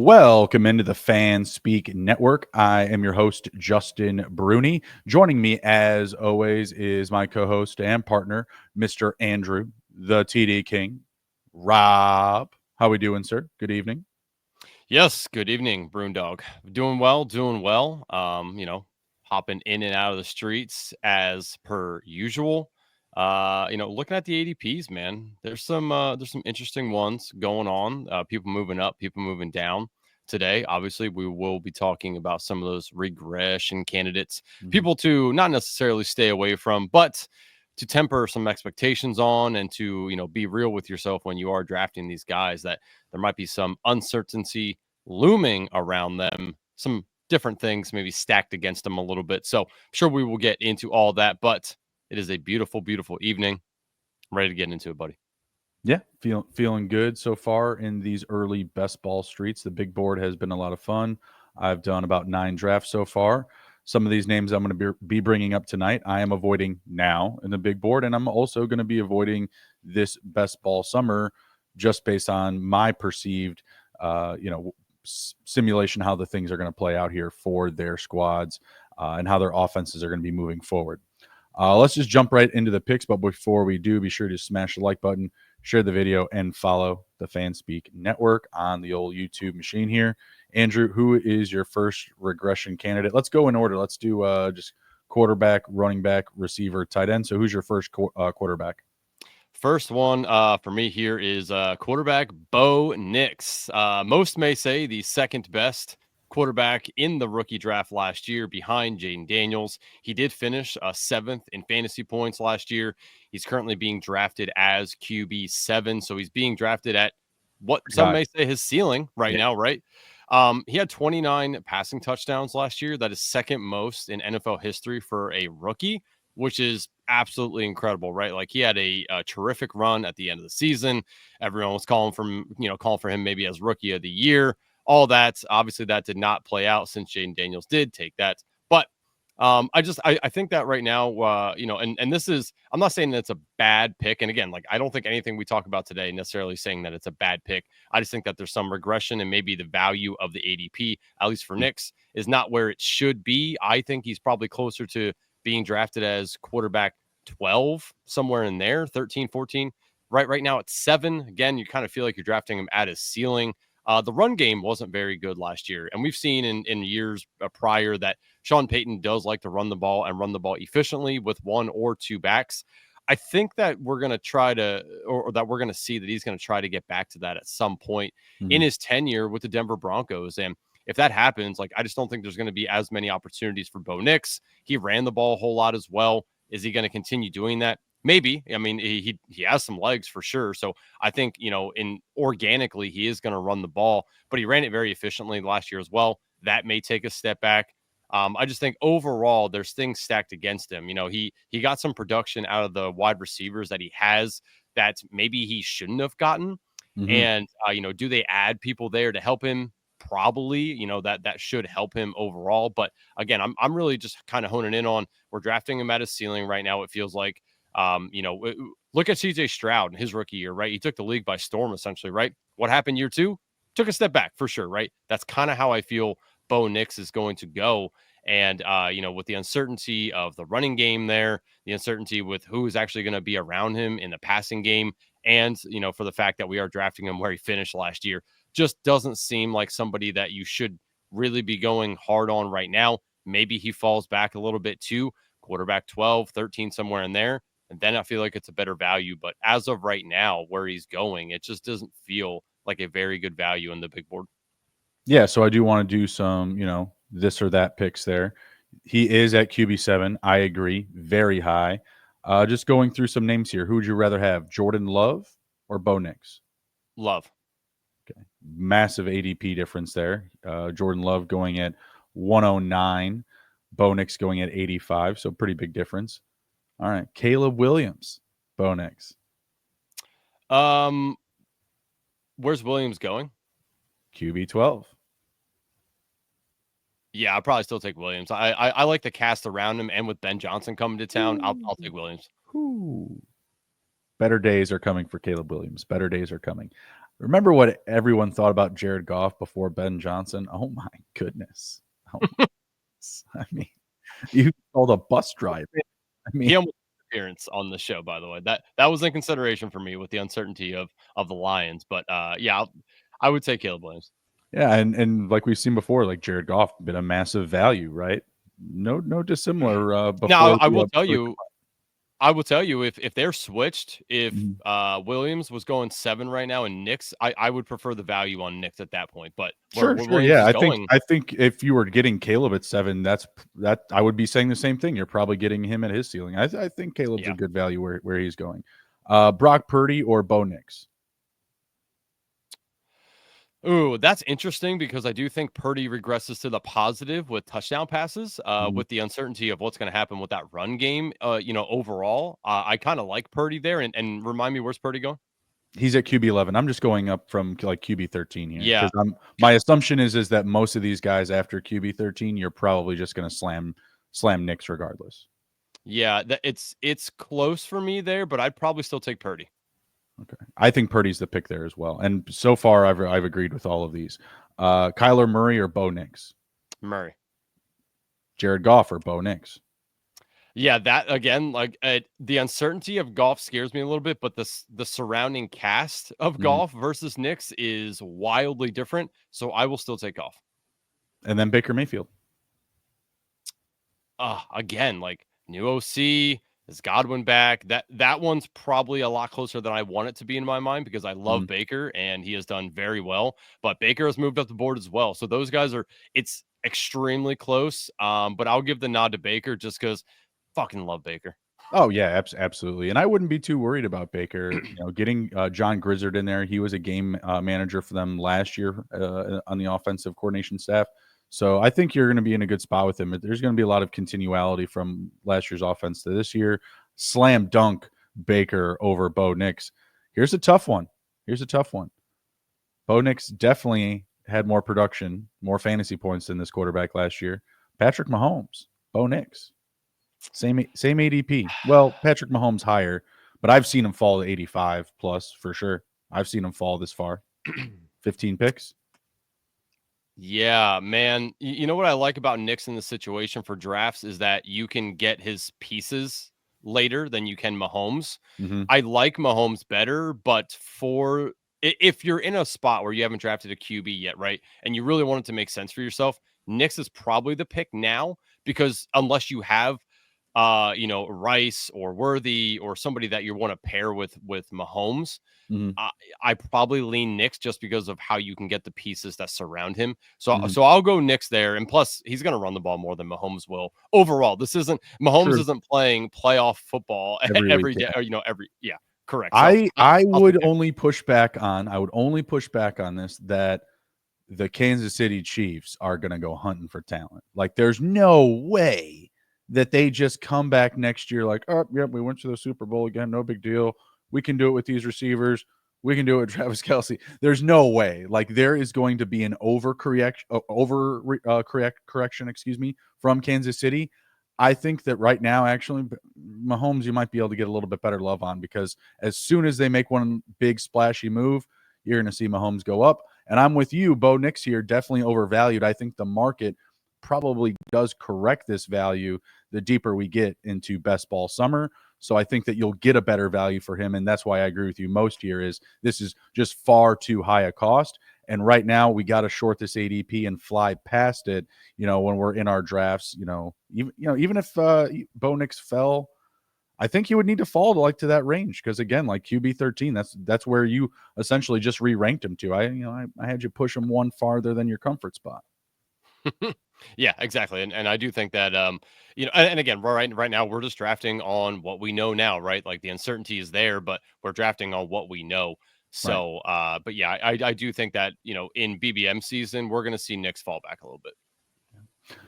Welcome into the Fan Speak Network. I am your host, Justin Bruni. Joining me, as always, is my co-host and partner, Mr. Andrew, the TD King. Rob, how we doing, sir? Good evening. Yes, good evening, Brune Dog. Doing well, doing well. Hopping in and out of the streets as per usual. Looking at the ADPs, man. There's some interesting ones going on. People moving up, people moving down. Today, obviously, we will be talking about some of those regression candidates, people to not necessarily stay away from, but to temper some expectations on and to, be real with yourself when you are drafting these guys that there might be some uncertainty looming around them, some different things maybe stacked against them a little bit. So I'm sure we will get into all that, but it is a beautiful, beautiful evening. I'm ready to get into it, buddy. Yeah, feeling good so far in these early best ball streets. The big board has been a lot of fun. I've done about 9 drafts so far. Some of these names I'm going to be bringing up tonight, I am avoiding now in the big board, and I'm also going to be avoiding this best ball summer just based on my perceived, simulation how the things are going to play out here for their squads and how their offenses are going to be moving forward. Let's just jump right into the picks. But before we do, be sure to smash the like button, share the video, and follow the FanSpeak Network on the old YouTube machine here. Andrew, who is your first regression candidate? Let's go in order. Let's do just quarterback, running back, receiver, tight end. So who's your first quarterback? First one for me here is quarterback Bo Nix. Most may say the second best quarterback in the rookie draft last year behind Jaden Daniels. He did finish seventh in fantasy points last year. He's currently being drafted as QB7. So he's being drafted at what some may say his ceiling right now, right? He had 29 passing touchdowns last year. That is second most in NFL history for a rookie, which is absolutely incredible, right? Like he had a terrific run at the end of the season. Everyone was calling for him maybe as rookie of the year. All that, obviously, that did not play out since Jaden Daniels did take that. But I think that right now, and this is, I'm not saying that it's a bad pick. And again, like I don't think anything we talk about today necessarily saying that it's a bad pick. I just think that there's some regression and maybe the value of the ADP, at least for Knicks, is not where it should be. I think he's probably closer to being drafted as quarterback 12, somewhere in there, 13, 14. Right now it's 7. Again, you kind of feel like you're drafting him at his ceiling. The run game wasn't very good last year. And we've seen in years prior that Sean Payton does like to run the ball and run the ball efficiently with one or two backs. I think that we're going to try to, or that we're going to see that he's going to try to get back to that at some point in his tenure with the Denver Broncos. And if that happens, like I just don't think there's going to be as many opportunities for Bo Nix. He ran the ball a whole lot as well. Is he going to continue doing that? Maybe. I mean, he has some legs for sure. So I think, in organically, he is going to run the ball, but he ran it very efficiently last year as well. That may take a step back. I just think overall there's things stacked against him. He got some production out of the wide receivers that he has that maybe he shouldn't have gotten. And do they add people there to help him? Probably, that should help him overall. But again, I'm really just kind of honing in on we're drafting him at his ceiling right now. It feels like, look at CJ Stroud in his rookie year, right? He took the league by storm, essentially, right? What happened year 2? Took a step back for sure, right? That's kind of how I feel Bo Nix is going to go. And, with the uncertainty of the running game there, the uncertainty with who is actually going to be around him in the passing game, and, for the fact that we are drafting him where he finished last year, just doesn't seem like somebody that you should really be going hard on right now. Maybe he falls back a little bit too, quarterback 12, 13, somewhere in there. And then I feel like it's a better value. But as of right now, where he's going, it just doesn't feel like a very good value in the big board. Yeah, so I do want to do some, this or that picks there. He is at QB7. I agree. Very high. Just going through some names here. Who would you rather have, Jordan Love or Bo Nix? Love. Okay. Massive ADP difference there. Jordan Love going at 109, Bo Nix going at 85. So pretty big difference. All right. Caleb Williams, Bo Nix. Where's Williams going? QB 12. Yeah, I'll probably still take Williams. I like the cast around him, and with Ben Johnson coming to town, I'll take Williams. Ooh. Better days are coming for Caleb Williams. Better days are coming. Remember what everyone thought about Jared Goff before Ben Johnson? Oh my goodness. Oh, I mean, you called a bus driver. I mean, He almost appearance on the show, by the way. That was in consideration for me with the uncertainty of the Lions. But yeah, I would say Caleb Williams. yeah, and like we've seen before, like Jared Goff been a massive value, right? No dissimilar Now, before the I will tell you if they're switched, if Mhm. Williams was going 7 right now and Knicks, I would prefer the value on Knicks at that point. But Sure, where sure. Williams Yeah, is I going, think if you were getting Caleb at 7, that I would be saying the same thing. You're probably getting him at his ceiling. I think Caleb's a yeah. good value where he's going. Brock Purdy or Bo Nix? Ooh, that's interesting because I do think Purdy regresses to the positive with touchdown passes, Mhm. with the uncertainty of what's going to happen with that run game. Overall, I kind of like Purdy there. And remind me, where's Purdy going? He's at QB 11. I'm just going up from like QB 13 here Yeah, because my assumption is that most of these guys after QB 13, you're probably just going to slam Nix regardless. yeah, it's close for me there, but I'd probably still take Purdy. Okay. I think Purdy's the pick there as well. And so far, I've agreed with all of these. Kyler Murray or Bo Nix? Murray. Jared Goff or Bo Nix? Yeah, that again, like the uncertainty of golf scares me a little bit, but the surrounding cast of Mhm. golf versus Knicks is wildly different. So I will still take golf. And then Baker Mayfield. Again, like new OC, is Godwin back? That one's probably a lot closer than I want it to be in my mind because I love Mhm. Baker and he has done very well. But Baker has moved up the board as well. So those guys it's extremely close. But I'll give the nod to Baker just because fucking love Baker. Oh yeah, absolutely. And I wouldn't be too worried about Baker. Getting John Grizzard in there. He was a game manager for them last year on the offensive coordination staff. So I think you're going to be in a good spot with him. There's going to be a lot of continuality from last year's offense to this year. Slam dunk Baker over Bo Nix. Here's a tough one. Bo Nix definitely had more production, more fantasy points than this quarterback last year. Patrick Mahomes, Bo Nix. Same ADP. Well, Patrick Mahomes higher, but I've seen him fall to 85 plus for sure. I've seen him fall this far. 15 picks. Yeah, man. You know what I like about Knicks in the situation for drafts is that you can get his pieces later than you can Mahomes. Mm-hmm. I like Mahomes better, but if you're in a spot where you haven't drafted a QB yet, right, and you really want it to make sense for yourself, Knicks is probably the pick now because unless you have Rice or Worthy or somebody that you want to pair with Mahomes, Mm-hmm. I probably lean Knicks just because of how you can get the pieces that surround him. So Mm-hmm. so I'll go Knicks there. And plus, he's going to run the ball more than Mahomes will overall. Mahomes True. isn't playing playoff football Every week. every day, Yeah. or correct. So I I'll would take Knicks. only push back on. I would only push back on this that the Kansas City Chiefs are going to go hunting for talent. Like, there's no way that they just come back next year like, oh, yep, we went to the Super Bowl again. No big deal. We can do it with these receivers. We can do it with Travis Kelsey. There's no way. Like, there is going to be an correction, excuse me, from Kansas City. I think that right now, actually, Mahomes, you might be able to get a little bit better love on because as soon as they make one big splashy move, you're going to see Mahomes go up. And I'm with you. Bo Nix here, definitely overvalued. I think the market probably does correct this value the deeper we get into best ball summer. So I think that you'll get a better value for him. And that's why I agree with you most here is this is just far too high a cost. And right now we got to short this ADP and fly past it, when we're in our drafts, even if Bo Nix fell, I think he would need to fall to that range because again, like QB 13, that's where you essentially just re-ranked him to. I had you push him one farther than your comfort spot. Yeah, exactly. And I do think that and again, right now we're just drafting on what we know now, right? Like the uncertainty is there, but we're drafting on what we know. Right. So but yeah, I do think that, in BBM season, we're gonna see Knicks fall back a little bit.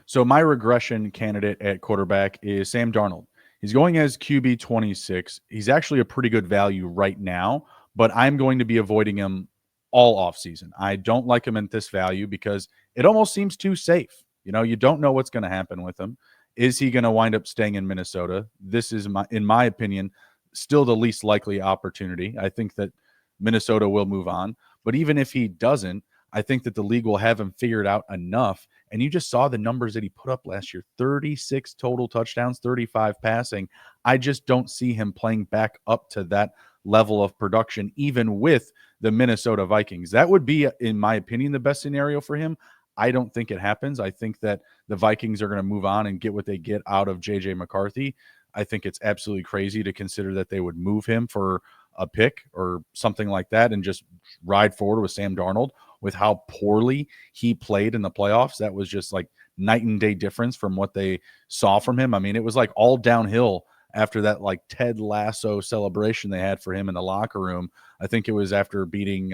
So my regression candidate at quarterback is Sam Darnold. He's going as QB 26. He's actually a pretty good value right now, but I'm going to be avoiding him all offseason. I don't like him at this value because it almost seems too safe. You don't know what's going to happen with him. Is he going to wind up staying in Minnesota? This is, in my opinion, still the least likely opportunity. I think that Minnesota will move on. But even if he doesn't, I think that the league will have him figured out enough. And you just saw the numbers that he put up last year, 36 total touchdowns, 35 passing. I just don't see him playing back up to that level of production, even with the Minnesota Vikings. That would be, in my opinion, the best scenario for him. I don't think it happens. I think that the Vikings are going to move on and get what they get out of JJ McCarthy. I think it's absolutely crazy to consider that they would move him for a pick or something like that and just ride forward with Sam Darnold with how poorly he played in the playoffs. That was just like night and day difference from what they saw from him. I mean, it was like all downhill after that like Ted Lasso celebration they had for him in the locker room. I think it was after beating,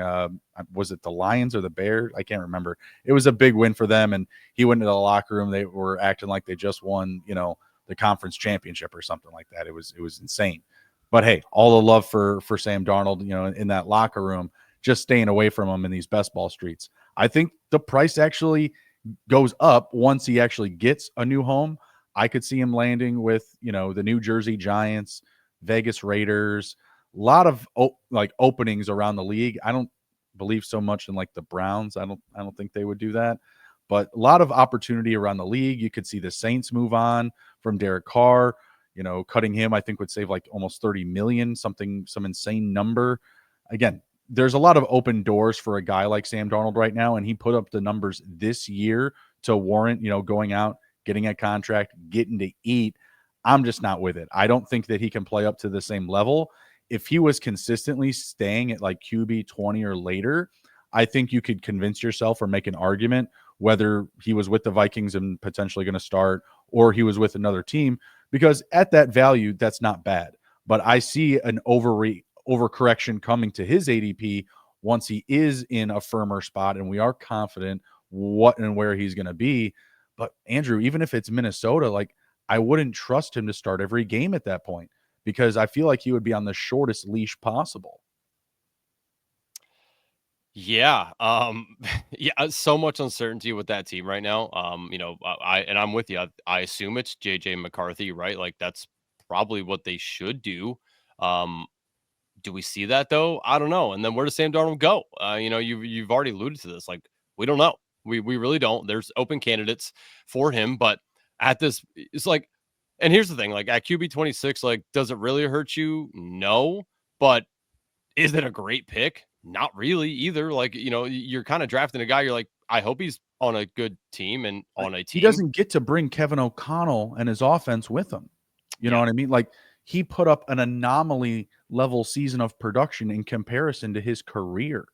was it the Lions or the Bears? I can't remember. It was a big win for them, and he went into the locker room. They were acting like they just won, the conference championship or something like that. It was insane. But hey, all the love for Sam Darnold, in that locker room, just staying away from him in these best ball streets. I think the price actually goes up once he actually gets a new home. I could see him landing with, the New Jersey Giants, Vegas Raiders, a lot of openings around the league. I don't believe so much in like the Browns. I don't think they would do that, but a lot of opportunity around the league. You could see the Saints move on from Derek Carr. Cutting him, I think, would save like almost 30 million, some insane number. Again, there's a lot of open doors for a guy like Sam Darnold right now, and he put up the numbers this year to warrant, going out, getting a contract, getting to eat. I'm just not with it. I don't think that he can play up to the same level. If he was consistently staying at like QB 20 or later, I think you could convince yourself or make an argument whether he was with the Vikings and potentially going to start or he was with another team, because at that value, that's not bad. But I see an overcorrection coming to his ADP once he is in a firmer spot and we are confident what and where he's going to be. But Andrew, even if it's Minnesota, like I wouldn't trust him to start every game at that point because I feel like he would be on the shortest leash possible. Yeah. Yeah, so much uncertainty with that team right now. I'm with you. I assume it's JJ McCarthy, right? Like that's probably what they should do. Um, do we see that though? I don't know. And then where does Sam Darnold go? You've already alluded to this. Like we don't know. We really don't. There's open candidates for him, but at this, it's like, and here's the thing: like at QB 26, like does it really hurt you? No, but is it a great pick? Not really either. Like you're kind of drafting a guy. You're like, I hope he's on a good team and on a He team. doesn't get to bring Kevin O'Connell and his offense with him. You know Yeah. what I mean? Like he put up an anomaly level season of production in comparison to his career.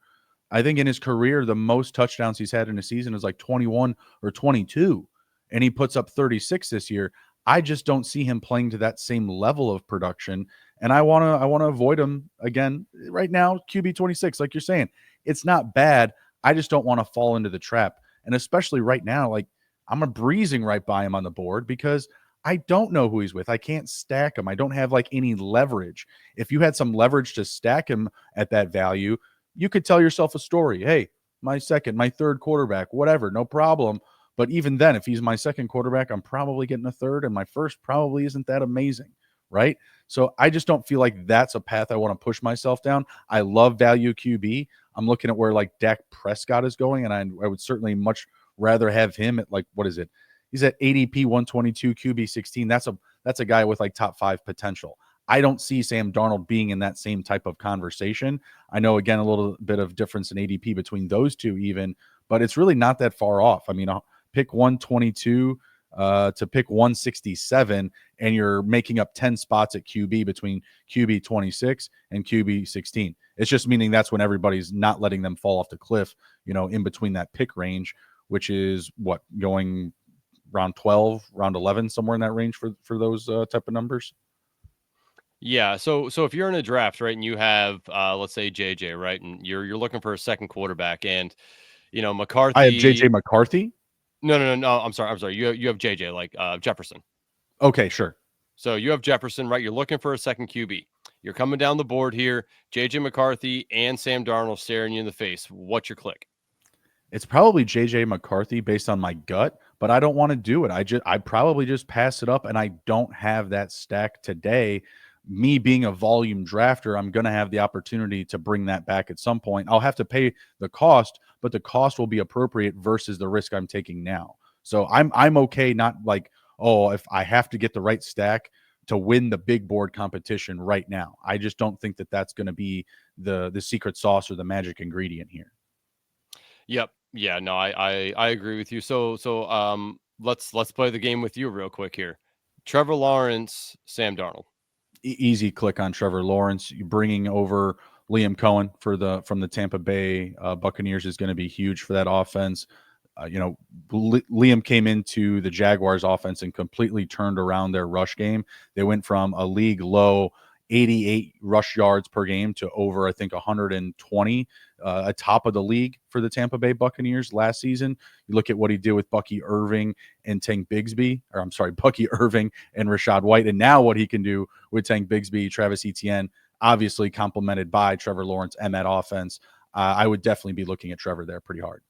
I think in his career, the most touchdowns he's had in a season is like 21 or 22, and he puts up 36 this year. I just don't see him playing to that same level of production, and I want to avoid him again right now. QB 26, like you're saying, it's not bad. I just don't want to fall into the trap, and especially right now, like I'm a breezing right by him on the board because I don't know who he's with. I can't stack him. I don't have like any leverage. If you had some leverage to stack him at that value, you could tell yourself a story. Hey, my second, my third quarterback, whatever, no problem. But even then, if he's my second quarterback, I'm probably getting a third, and my first probably isn't that amazing, right? So I just don't feel like that's a path I want to push myself down. I love value QB. I'm looking at where like Dak Prescott is going, and I would certainly much rather have him at like, what is it? He's at ADP 122, QB 16. That's a guy with like top 5 potential. I don't see Sam Darnold being in that same type of conversation. I know, again, a little bit of difference in ADP between those two even, but it's really not that far off. I mean, I'll pick 122 to pick 167, and you're making up 10 spots at QB between QB 26 and QB 16. It's just meaning that's when everybody's not letting them fall off the cliff, in between that pick range, which is what, going round 12, round 11, somewhere in that range for those type of numbers. Yeah. So if you're in a draft, right, and you have let's say JJ, right, and you're looking for a second quarterback, and I have McCarthy. JJ McCarthy. No. I'm sorry. You have JJ like Jefferson. Okay, sure. So you have Jefferson, right? You're looking for a second QB. You're coming down the board here. JJ McCarthy and Sam Darnold staring you in the face. What's your click? It's probably JJ McCarthy based on my gut, but I don't want to do it. I probably just pass it up, and I don't have that stack today. me being a volume drafter, I'm going to have the opportunity to bring that back at some point. I'll have to pay the cost, but the cost will be appropriate versus the risk I'm taking now. So I'm okay, not like, oh, if I have to get the right stack to win the big board competition right now. I just don't think that that's going to be the secret sauce or the magic ingredient here. Yep. Yeah. No, I agree with you. Let's play the game with you real quick here. Trevor Lawrence, Sam Darnold. Easy click on Trevor Lawrence. You bringing over Liam Cohen from the Tampa Bay Buccaneers is going to be huge for that offense. Liam came into the Jaguars offense and completely turned around their rush game. They went from a league low 88 rush yards per game to over, I think, 120, atop of the league for the Tampa Bay Buccaneers last season. You look at what he did with Bucky Irving and Tank Bigsby, or I'm sorry, Bucky Irving and Rashad White, and now what he can do with Tank Bigsby, Travis Etienne, obviously complemented by Trevor Lawrence and that offense. I would definitely be looking at Trevor there pretty hard.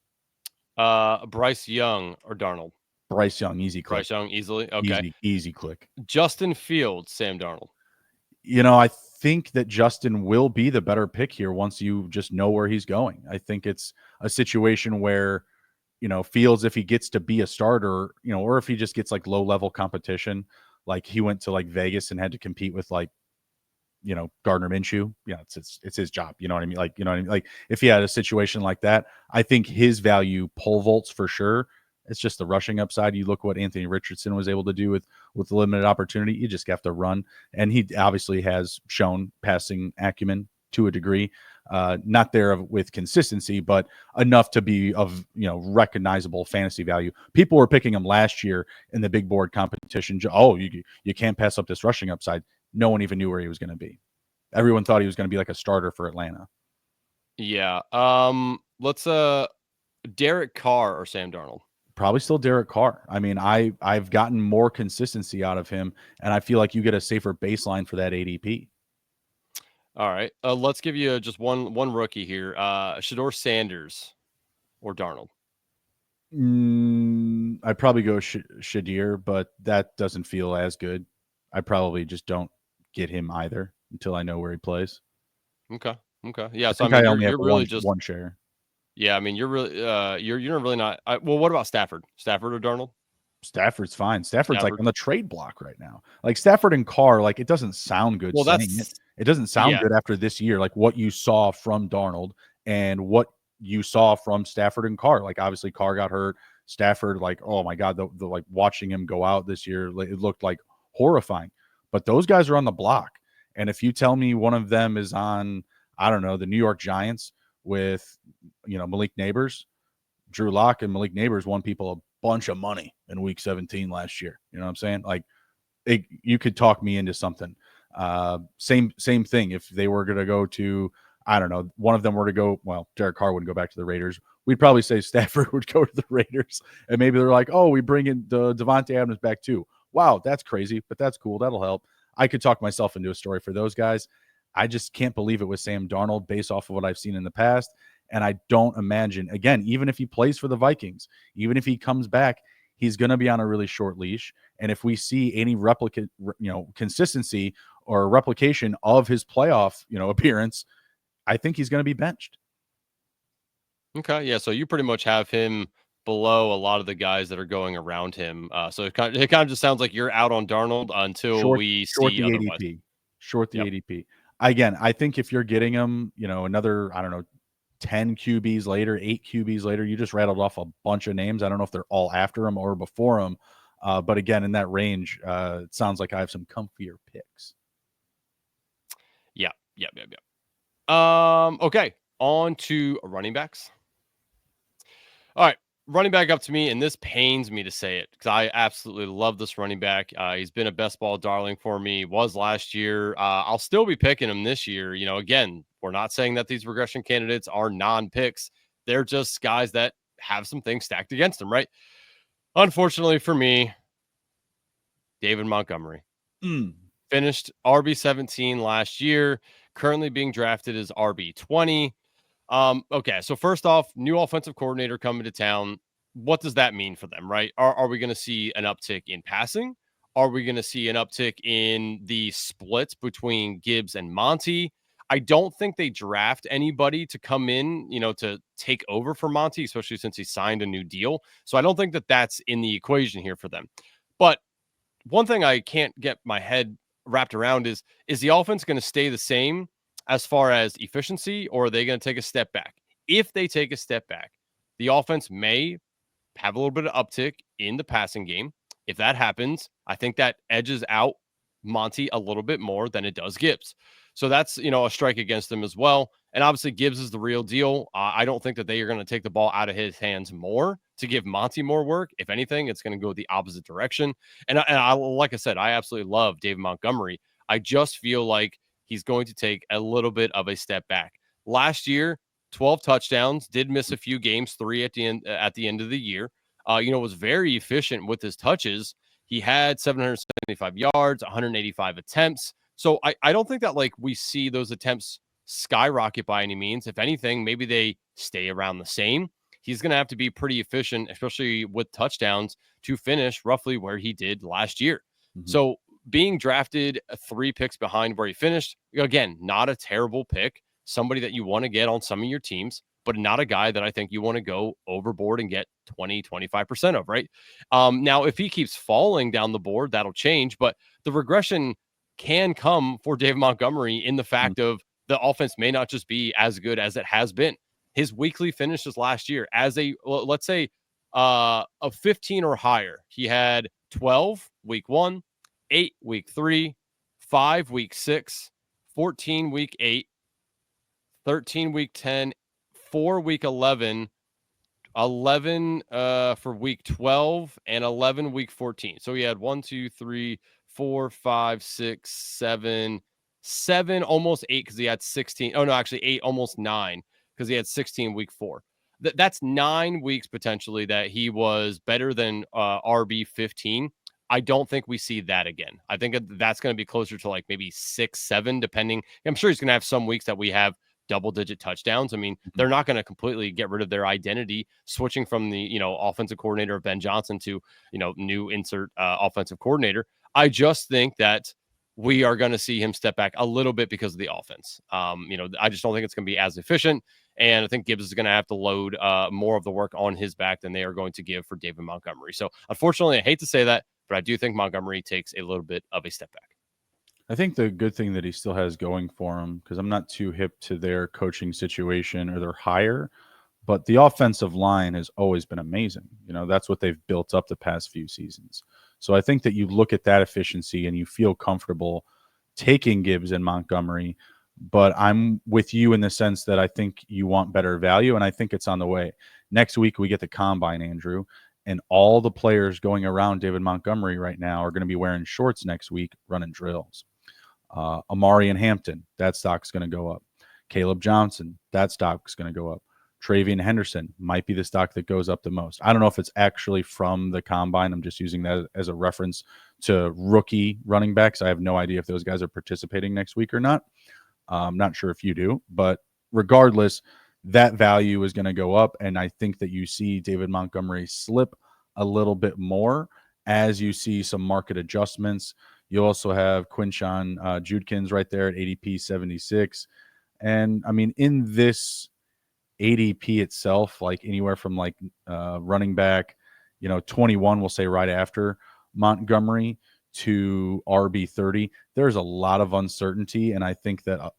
Bryce Young or Darnold? Bryce Young, easy click. Bryce Young, easily. Okay. Easy click. Justin Fields, Sam Darnold. I think that Justin will be the better pick here once you just know where he's going. I think it's a situation where, Fields, if he gets to be a starter, or if he just gets like low level competition, like he went to like Vegas and had to compete with like, Gardner Minshew, it's his job. You know what I mean? Like if he had a situation like that, I think his value pole vaults for sure. It's just the rushing upside. You look what Anthony Richardson was able to do with limited opportunity. You just have to run, and he obviously has shown passing acumen to a degree. Not there with consistency, but enough to be of recognizable fantasy value. People were picking him last year in the big board competition. Oh, you can't pass up this rushing upside. No one even knew where he was going to be. Everyone thought he was going to be like a starter for Atlanta. Yeah. Let's Derek Carr or Sam Darnold. Probably still Derek Carr. I mean, I've gotten more consistency out of him, and I feel like you get a safer baseline for that ADP. All right. Let's give you just one rookie here. Shador Sanders or Darnold. I'd probably go Shadir, but that doesn't feel as good. I probably just don't get him either until I know where he plays. Okay. Yeah. So I mean, you're really just one share. Yeah, I mean, you're really you're really not. Well, what about Stafford? Stafford or Darnold? Stafford's fine. Stafford's like on the trade block right now. Like Stafford and Carr, like it doesn't sound good saying it. It doesn't sound good after this year, like what you saw from Darnold and what you saw from Stafford and Carr. Like obviously Carr got hurt. Stafford, like, oh my God, the like watching him go out this year, it looked like horrifying. But those guys are on the block. And if you tell me one of them is on, I don't know, the New York Giants with, Malik Neighbors, Drew Lock and Malik Neighbors won people a bunch of money in week 17 last year. You know what I'm saying? Like you could talk me into something. Same thing. If they were going to go to, I don't know, one of them were to go, well, Derek Carr wouldn't go back to the Raiders. We'd probably say Stafford would go to the Raiders. And maybe they're like, oh, we bring in the Devontae Adams back too. Wow, that's crazy, but that's cool. That'll help. I could talk myself into a story for those guys. I just can't believe it was Sam Darnold based off of what I've seen in the past. And I don't imagine, again, even if he plays for the Vikings, even if he comes back, he's going to be on a really short leash. And if we see any consistency or replication of his playoff, appearance, I think he's going to be benched. Okay. Yeah. So you pretty much have him below a lot of the guys that are going around him. So it kind of just sounds like you're out on Darnold until we see otherwise. Short the ADP. Again, I think if you're getting him, another, I don't know, 10 QBs later, 8 QBs later, you just rattled off a bunch of names. I don't know if they're all after him or before him. But again, in that range, it sounds like I have some comfier picks. Yeah. Okay. On to running backs. All right. Running back up to me, and this pains me to say it because I absolutely love this running back. He's been a best ball darling for me, was last year. I'll still be picking him this year. Again, we're not saying that these regression candidates are non-picks. They're just guys that have some things stacked against them, right? Unfortunately for me, David Montgomery finished RB17 last year, currently being drafted as RB20. Okay, so first off, new offensive coordinator coming to town. What does that mean for them, right? Are we going to see an uptick in passing? Are we going to see an uptick in the splits between Gibbs and Monty? I don't think they draft anybody to come in, to take over for Monty, especially since he signed a new deal. So I don't think that that's in the equation here for them. But one thing I can't get my head wrapped around is the offense going to stay the same as far as efficiency, or are they going to take a step back? If they take a step back, the offense may have a little bit of uptick in the passing game. If that happens, I think that edges out Monty a little bit more than it does Gibbs. So that's, a strike against him as well. And obviously, Gibbs is the real deal. I don't think that they are going to take the ball out of his hands more to give Monty more work. If anything, it's going to go the opposite direction. And like I said, I absolutely love David Montgomery. I just feel like he's going to take a little bit of a step back. Last year, 12 touchdowns, did miss a few games, 3 at the end of the year. Was very efficient with his touches. He had 775 yards, 185 attempts. So I don't think that we see those attempts skyrocket by any means. If anything, maybe they stay around the same. He's going to have to be pretty efficient, especially with touchdowns, to finish roughly where he did last year. Mm-hmm. So being drafted 3 picks behind where he finished, again, not a terrible pick. Somebody that you want to get on some of your teams, but not a guy that I think you want to go overboard and get 20, 25% of, right? Now, if he keeps falling down the board, that'll change. But the regression can come for Dave Montgomery in the fact of the offense may not just be as good as it has been. His weekly finishes last year as let's say, a 15 or higher. He had 12 week 1, 8 week 3, 5 week 6, 14 week 8, 13 week 10, 4 week 11, 11 for week 12, and 11 week 14. So he had 1, 2, 3, 4, 5, 6, 7, almost 8 because he had 16. Oh, no, actually 8, almost 9 because he had 16 week 4. That's 9 weeks potentially that he was better than RB 15. I don't think we see that again. I think that's going to be closer to maybe 6, 7, depending. I'm sure he's going to have some weeks that we have double-digit touchdowns. I mean, they're not going to completely get rid of their identity, switching from the, offensive coordinator of Ben Johnson to, new insert offensive coordinator. I just think that we are going to see him step back a little bit because of the offense. I just don't think it's going to be as efficient. And I think Gibbs is going to have to load more of the work on his back than they are going to give for David Montgomery. So unfortunately, I hate to say that, but I do think Montgomery takes a little bit of a step back. I think the good thing that he still has going for him, because I'm not too hip to their coaching situation or their hire, but the offensive line has always been amazing. That's what they've built up the past few seasons. So I think that you look at that efficiency and you feel comfortable taking Gibbs and Montgomery, but I'm with you in the sense that I think you want better value, and I think it's on the way. Next week, we get the combine, Andrew, and all the players going around David Montgomery right now are going to be wearing shorts next week, running drills. Amari and Hampton, that stock's going to go up. Caleb Johnson, that stock's going to go up. Travian Henderson might be the stock that goes up the most. I don't know if it's actually from the combine. I'm just using that as a reference to rookie running backs. I have no idea if those guys are participating next week or not. I'm not sure if you do, but regardless, that value is going to go up. And I think that you see David Montgomery slip a little bit more as you see some market adjustments. You also have Quinshon Judkins right there at ADP 76. And I mean, in this ADP itself, anywhere from running back, 21, we'll say right after Montgomery to RB 30, there's a lot of uncertainty. And I think that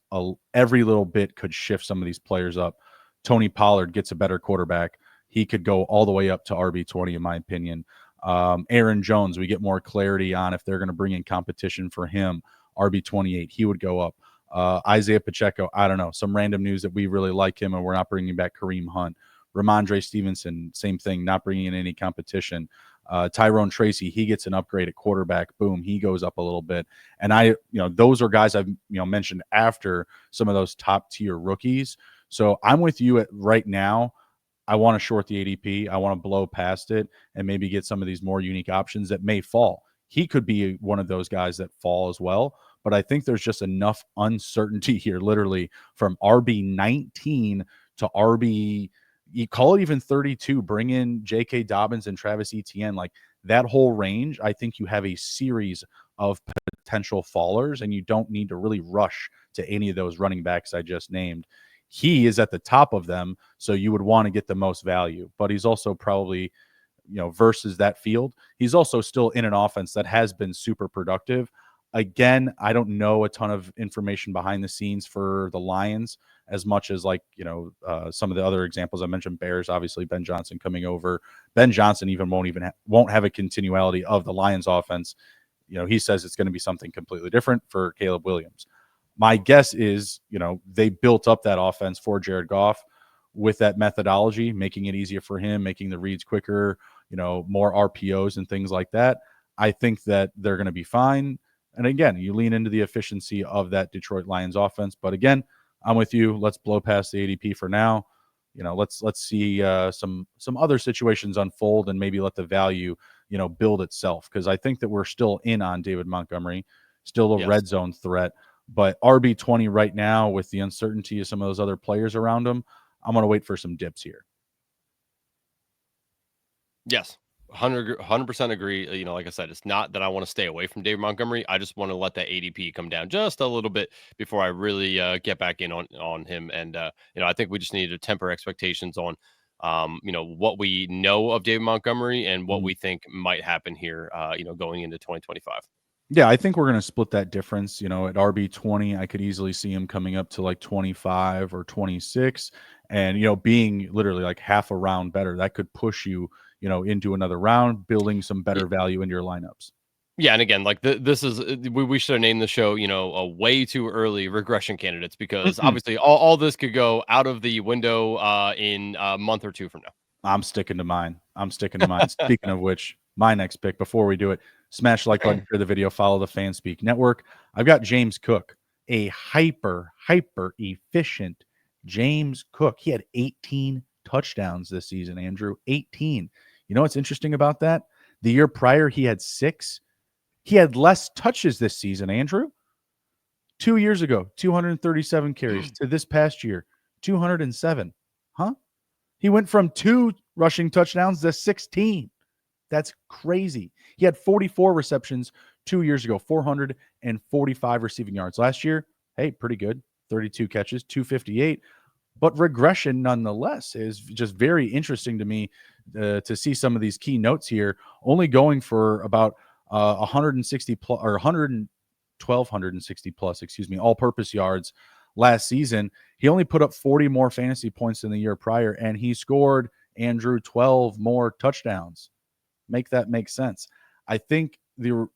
every little bit could shift some of these players up. Tony Pollard gets a better quarterback. He could go all the way up to RB 20, in my opinion. Aaron Jones, we get more clarity on if they're going to bring in competition for him. RB 28, he would go up. Isaiah Pacheco, I don't know, some random news that we really like him and we're not bringing back Kareem Hunt. Ramondre Stevenson, same thing, not bringing in any competition. Tyrone Tracy, he gets an upgrade at quarterback. Boom, he goes up a little bit. And those are guys I've mentioned after some of those top tier rookies. So I'm with you right now. I want to short the ADP. I want to blow past it and maybe get some of these more unique options that may fall. He could be one of those guys that fall as well. But I think there's just enough uncertainty here, literally from RB 19 to RB, you call it even 32, bring in J.K. Dobbins and Travis Etienne. that whole range, I think you have a series of potential fallers, and you don't need to really rush to any of those running backs I just named. He is at the top of them, so you would want to get the most value, but he's also probably, versus that field, he's also still in an offense that has been super productive. Again, I don't know a ton of information behind the scenes for the Lions as much as some of the other examples I mentioned. Bears, obviously, Ben Johnson coming over. Ben Johnson won't have a continuality of the Lions offense. He says it's going to be something completely different for Caleb Williams. My guess is, they built up that offense for Jared Goff with that methodology, making it easier for him, making the reads quicker, more RPOs and things like that. I think that they're going to be fine. And again, you lean into the efficiency of that Detroit Lions offense. But again, I'm with you. Let's blow past the ADP for now. Let's see some other situations unfold and maybe let the value, build itself. Because I think that we're still in on David Montgomery, still a red zone threat. But RB20 right now, with the uncertainty of some of those other players around him, I'm going to wait for some dips here. Yes. 100% agree. Like I said, it's not that I want to stay away from David Montgomery. I just want to let that ADP come down just a little bit before I really get back in on him. And I think we just need to temper expectations on what we know of David Montgomery and what we think might happen here going into 2025. Yeah, I think we're going to split that difference. At RB20, I could easily see him coming up to like 25 or 26 and, being literally like half a round better. That could push you, into another round, building some better value into your lineups. Yeah, and again, like this is we should have named the show, a way too early regression candidates, because obviously all this could go out of the window in a month or two from now. I'm sticking to mine. Speaking of which, my next pick, before we do it, smash the like button, share the video, follow the FanSpeak Network. I've got James Cook, a hyper efficient James Cook. He had 18 touchdowns this season, Andrew. 18. You know what's interesting about that? The year prior, he had 6. He had less touches this season, Andrew. 2 years ago, 237 carries to this past year, 207. Huh? He went from 2 rushing touchdowns to 16. That's crazy. He had 44 receptions 2 years ago, 445 receiving yards. Last year, hey, pretty good. 32 catches, 258. But regression nonetheless is just very interesting to me to see some of these key notes here, only going for about 160 plus or 1,260 plus, all-purpose yards last season. He only put up 40 more fantasy points than the year prior, and he scored, Andrew, 12 more touchdowns. Make that make sense. I think the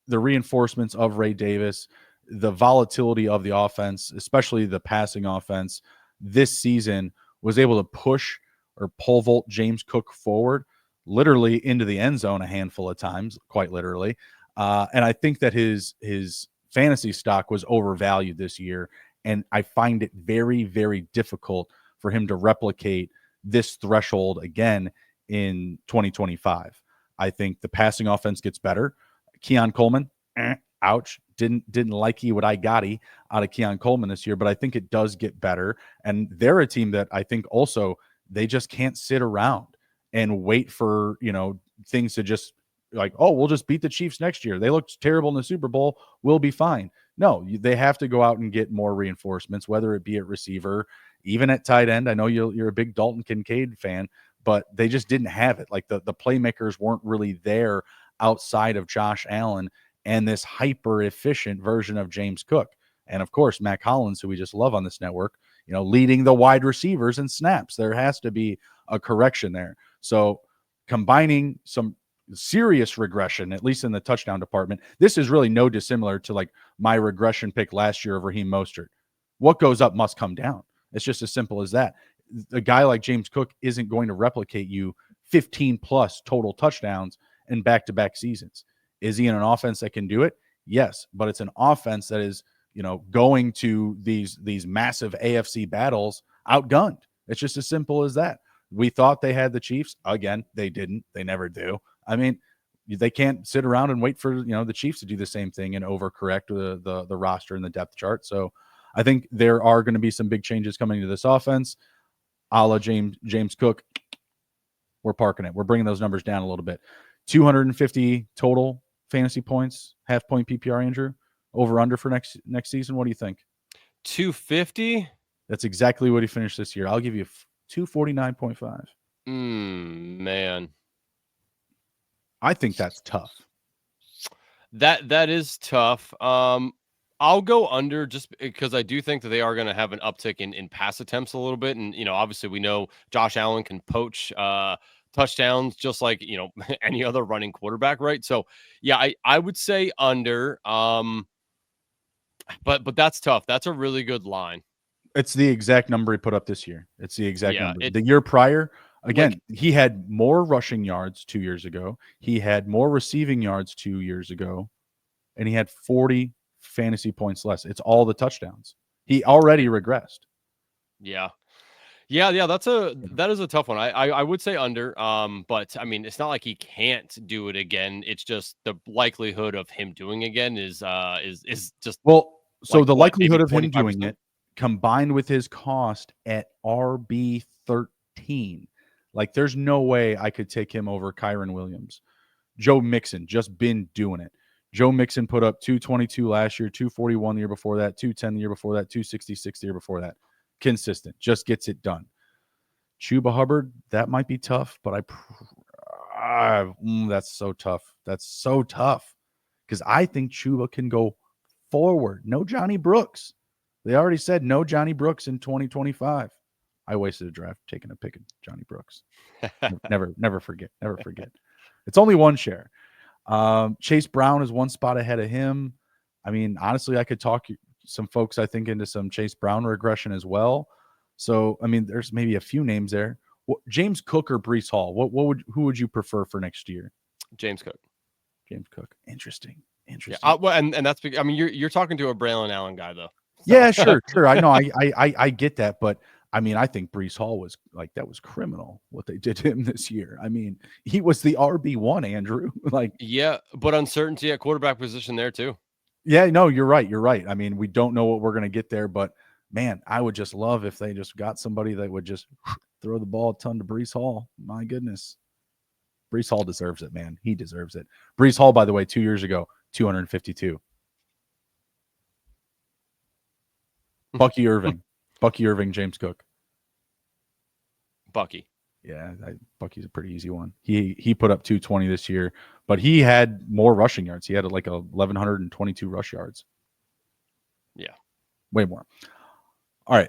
reinforcements of Ray Davis, the volatility of the offense, especially the passing offense this season, was able to push or pole vault James Cook forward literally into the end zone a handful of times, quite literally. And I think that his fantasy stock was overvalued this year. And I find it very, very difficult for him to replicate this threshold again in 2025. I think the passing offense gets better. Keon Coleman, ouch. Didn't like what I got out of Keon Coleman this year, but I think it does get better. And they're a team that I think also they just can't sit around and wait for, things to just like, oh, we'll just beat the Chiefs next year. They looked terrible in the Super Bowl. We'll be fine. No, they have to go out and get more reinforcements, whether it be at receiver, even at tight end. I know you're a big Dalton Kincaid fan, but they just didn't have it. Like the playmakers weren't really there outside of Josh Allen and this hyper efficient version of James Cook. And of course, Mac Hollins, who we just love on this network, leading the wide receivers in snaps. There has to be a correction there. So combining some serious regression, at least in the touchdown department, this is really no dissimilar to like my regression pick last year of Raheem Mostert. What goes up must come down. It's just as simple as that. A guy like James Cook isn't going to replicate you 15 plus total touchdowns in back-to-back seasons. Is he in an offense that can do it? Yes, but it's an offense that is, going to these massive AFC battles outgunned. It's just as simple as that. We thought they had the Chiefs. Again, they didn't. They never do. I mean, they can't sit around and wait for, the Chiefs to do the same thing and overcorrect the roster and the depth chart. So I think there are going to be some big changes coming to this offense. A la James Cook, we're parking it. We're bringing those numbers down a little bit. 250 total fantasy points, half point PPR, Andrew. Over under for next season. What do you think? 250. That's exactly what he finished this year. I'll give you 249.5. Man. I think that's tough. That is tough. I'll go under just because I do think that they are going to have an uptick in pass attempts a little bit, and obviously we know Josh Allen can poach touchdowns just like any other running quarterback, right? So yeah, I would say under. But that's tough. That's a really good line. It's the exact number he put up this year. It's the exact Yeah, number. The year prior, again, like, he had more rushing yards 2 years ago. He had more receiving yards 2 years ago, and he had 40 fantasy points less. It's all the touchdowns. He already regressed. Yeah. That is a tough one. I would say under. But I mean, it's not like he can't do it again. It's just the likelihood of him doing again is just Well, so like the what, maybe likelihood of him 25%? doing it combined with his cost at RB 13, like there's no way I could take him over Kyron Williams. Joe Mixon just been doing it. Joe Mixon put up 222 last year, 241 the year before that, 210 the year before that, 266 the year before that. Consistent, just gets it done. Chuba Hubbard, that might be tough, but that's so tough. That's so tough because I think Chuba can go forward. No Johnny Brooks. They already said no Johnny Brooks in 2025. I wasted a draft taking a pick of Johnny Brooks. Never forget. Never forget. It's only one share. Chase Brown is one spot ahead of him. I mean, honestly, I could talk some folks, I think, into some Chase Brown regression as well. So, I mean, there's maybe a few names there. James Cook or Breece Hall? Who would you prefer for next year? James Cook. James Cook. Interesting. Yeah. Well, and that's because, I mean, you're talking to a Braylon Allen guy though. So. Yeah, sure. I know. I get that, but I mean, I think Breece Hall was like, that was criminal what they did to him this year. I mean, he was the RB1, Andrew. Like, yeah, but uncertainty at quarterback position there too. Yeah, no, you're right. You're right. I mean, we don't know what we're going to get there, but man, I would just love if they just got somebody that would just throw the ball a ton to Breece Hall. My goodness. Breece Hall deserves it, man. He deserves it. Breece Hall, by the way, 2 years ago, 252. Bucky Irving. James Cook. Bucky. Yeah, Bucky's a pretty easy one. He put up 220 this year, but he had more rushing yards. He had like 1,122 rush yards. Yeah. Way more. All right.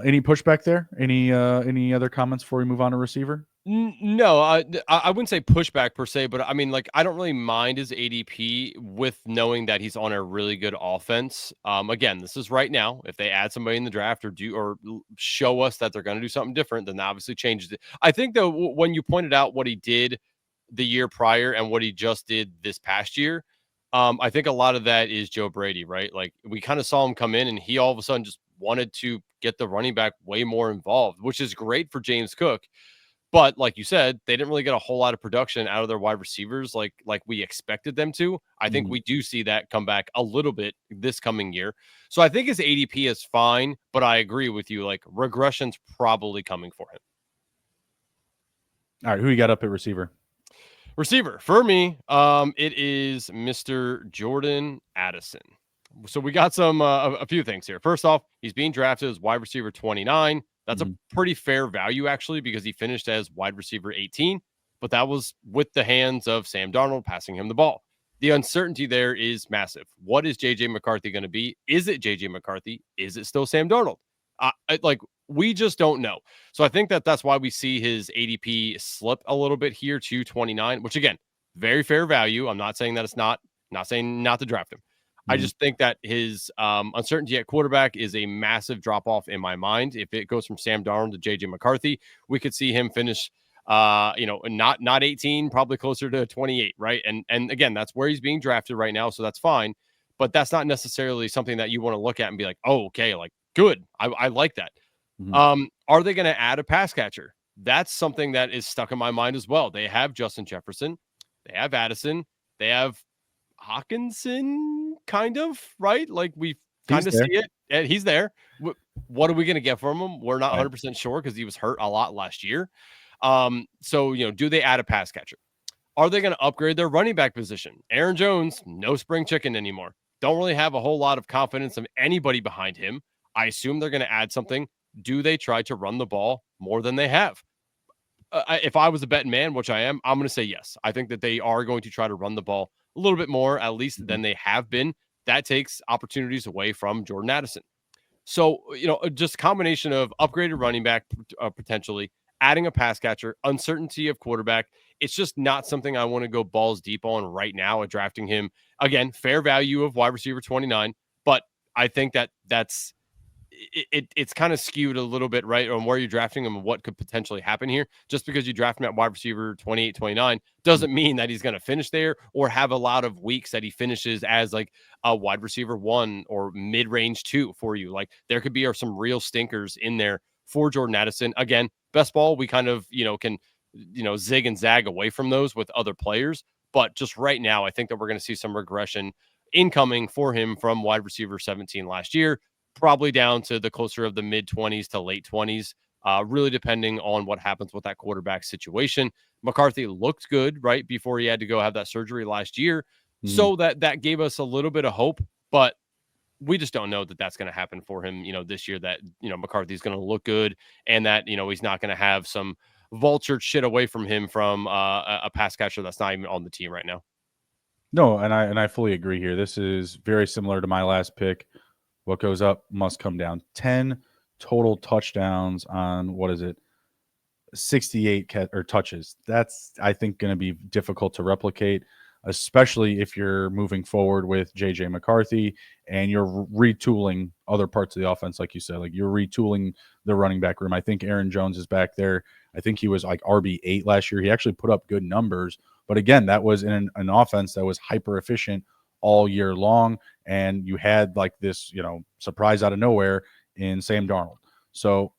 Any pushback there? Any other comments before we move on to receiver? No, I wouldn't say pushback per se, but I mean, like, I don't really mind his ADP with knowing that he's on a really good offense. Again, this is right now. If they add somebody in the draft or show us that they're going to do something different, then that obviously changes it. I think though, when you pointed out what he did the year prior and what he just did this past year, I think a lot of that is Joe Brady, right? Like, we kind of saw him come in and he all of a sudden just wanted to get the running back way more involved, which is great for James Cook. But like you said, they didn't really get a whole lot of production out of their wide receivers like we expected them to. I think we do see that come back a little bit this coming year. So I think his ADP is fine, but I agree with you. Like, regression's probably coming for him. All right, who you got up at receiver? Receiver for me, it is Mr. Jordan Addison. So we got some a few things here. First off, he's being drafted as wide receiver 29. That's a pretty fair value, actually, because he finished as wide receiver 18, but that was with the hands of Sam Darnold passing him the ball. The uncertainty there is massive. What is J.J. McCarthy going to be? Is it J.J. McCarthy? Is it still Sam Darnold? We just don't know. So I think that's why we see his ADP slip a little bit here to 29, which, again, very fair value. I'm not saying that it's not saying not to draft him. I just think that his uncertainty at quarterback is a massive drop off in my mind. If it goes from Sam Darnold to JJ McCarthy, we could see him finish, not 18, probably closer to 28, right? And again, that's where he's being drafted right now, so that's fine. But that's not necessarily something that you want to look at and be like, oh, okay, like, good. I like that. Are they going to add a pass catcher? That's something that is stuck in my mind as well. They have Justin Jefferson, they have Addison, they have Hawkinson, kind of, right? Like, we kind of see it, and he's there. What are we going to get from him? We're not 100% sure because he was hurt a lot last year. So, do they add a pass catcher? Are they going to upgrade their running back position? Aaron Jones, no spring chicken anymore. Don't really have a whole lot of confidence of anybody behind him. I assume they're going to add something. Do they try to run the ball more than they have? If I was a betting man, which I am, I'm going to say yes. I think that they are going to try to run the ball a little bit more, at least than they have been. That takes opportunities away from Jordan Addison. So, just a combination of upgraded running back potentially, adding a pass catcher, uncertainty of quarterback. It's just not something I want to go balls deep on right now at drafting him. Again, fair value of wide receiver 29, but I think that's it's kind of skewed a little bit, right, on where you're drafting him and what could potentially happen here. Just because you draft him at wide receiver 28, 29 doesn't mean that he's going to finish there or have a lot of weeks that he finishes as like a wide receiver 1 or mid-range 2 for you. Like there could be some real stinkers in there for Jordan Addison. Again, best ball, we kind of, can, zig and zag away from those with other players. But just right now, I think that we're going to see some regression incoming for him from wide receiver 17 last year, probably down to the closer of the mid 20s to late 20s, really depending on what happens with that quarterback situation. McCarthy looked good right before he had to go have that surgery last year. So that gave us a little bit of hope, but we just don't know that that's going to happen for him, this year, that, McCarthy's going to look good and that, he's not going to have some vultured shit away from him from a pass catcher that's not even on the team right now. No, and I fully agree here. This is very similar to my last pick. What goes up must come down. 10 total touchdowns on, what is it, 68 touches. That's, I think, going to be difficult to replicate, especially if you're moving forward with JJ McCarthy and you're retooling other parts of the offense, like you said. Like you're retooling the running back room. I think Aaron Jones is back there. I think he was like RB8 last year. He actually put up good numbers. But again, that was in an offense that was hyper efficient all year long, and you had like this, surprise out of nowhere in Sam Darnold. So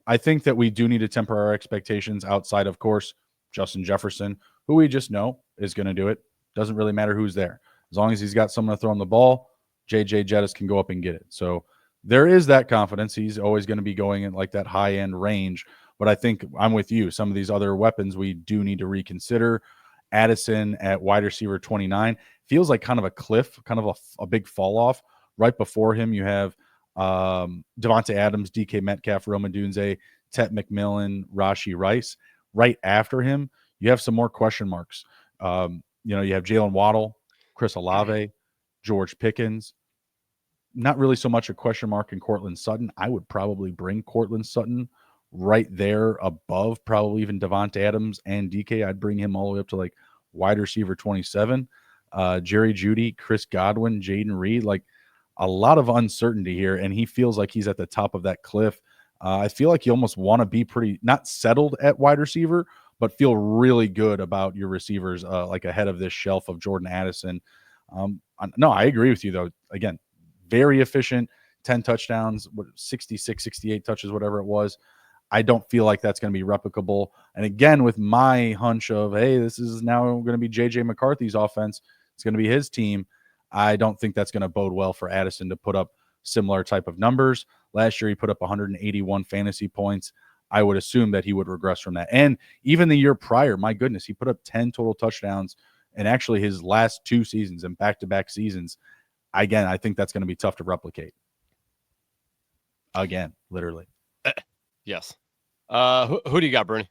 I think that we do need to temper our expectations outside, of course, Justin Jefferson, who we just know is going to do it. Doesn't really matter who's there. As long as he's got someone to throw him the ball, JJ Jettis can go up and get it. So there is that confidence. He's always going to be going in like that high-end range. But I think I'm with you. Some of these other weapons we do need to reconsider. Addison at wide receiver 29 feels like kind of a cliff, kind of a big fall off. Right before him, you have Devontae Adams, DK Metcalf, Roma Dunze, Tet McMillan, Rashee Rice. Right after him, you have some more question marks. You have Jalen Waddle, Chris Olave, George Pickens. Not really so much a question mark in Courtland Sutton. I would probably bring Courtland Sutton right there above probably even Devontae Adams and DK. I'd bring him all the way up to like wide receiver 27. Jerry Jeudy, Chris Godwin, Jaden Reed, like a lot of uncertainty here, and he feels like he's at the top of that cliff. I feel like you almost want to be pretty not settled at wide receiver, but feel really good about your receivers, like ahead of this shelf of Jordan Addison. No, I agree with you though. Again, very efficient, 10 touchdowns, 66, 68 touches, whatever it was. I don't feel like that's going to be replicable. And again, with my hunch of, hey, this is now going to be JJ McCarthy's offense, it's going to be his team, I don't think that's going to bode well for Addison to put up similar type of numbers. Last year, he put up 181 fantasy points. I would assume that he would regress from that. And even the year prior, my goodness, he put up 10 total touchdowns and actually his last 2 seasons and back-to-back seasons. Again, I think that's going to be tough to replicate. Again, literally. Yes. Who do you got, Bruni?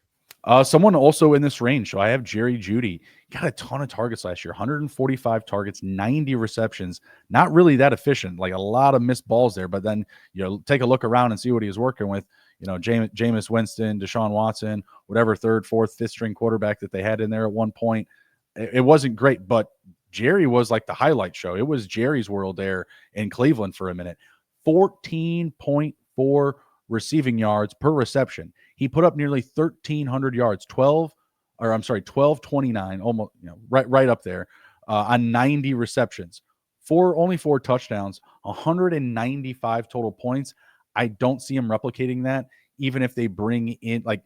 Someone also in this range. So I have Jerry Jeudy. Got a ton of targets last year, 145 targets, 90 receptions. Not really that efficient, like a lot of missed balls there. But then take a look around and see what he was working with. Jameis Winston, Deshaun Watson, whatever third, fourth, fifth string quarterback that they had in there at one point. It wasn't great, but Jerry was like the highlight show. It was Jerry's world there in Cleveland for a minute. 14.4 receiving yards per reception. He put up nearly 1,300 yards, 1229, almost, right up there on 90 receptions. Only 4 touchdowns, 195 total points. I don't see him replicating that, even if they bring in, like,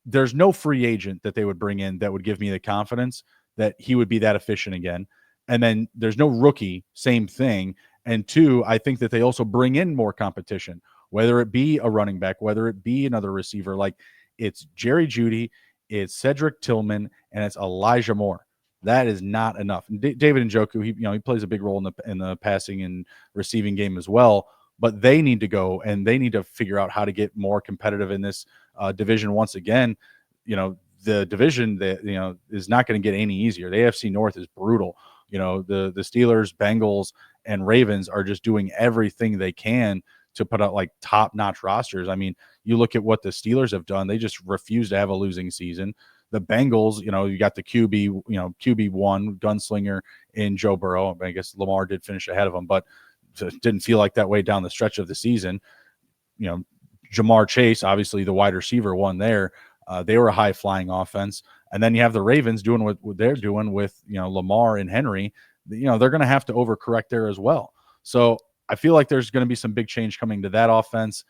there's no free agent that they would bring in that would give me the confidence that he would be that efficient again. And then there's no rookie, same thing. And 2, I think that they also bring in more competition, whether it be a running back, whether it be another receiver. Like, it's Jerry Jeudy, it's Cedric Tillman, and it's Elijah Moore. That is not enough. David Njoku, he plays a big role in the passing and receiving game as well. But they need to go and they need to figure out how to get more competitive in this division once again. The division that is not going to get any easier. The AFC North is brutal. The Steelers, Bengals, and Ravens are just doing everything they can to put out like top-notch rosters. I mean, you look at what the Steelers have done; they just refuse to have a losing season. The Bengals, you got the QB1 gunslinger in Joe Burrow. I guess Lamar did finish ahead of him, but it didn't feel like that way down the stretch of the season. Jamar Chase, obviously the wide receiver one there. They were a high-flying offense. And then you have the Ravens doing what they're doing with, Lamar and Henry. They're going to have to overcorrect there as well. So I feel like there's going to be some big change coming to that offense.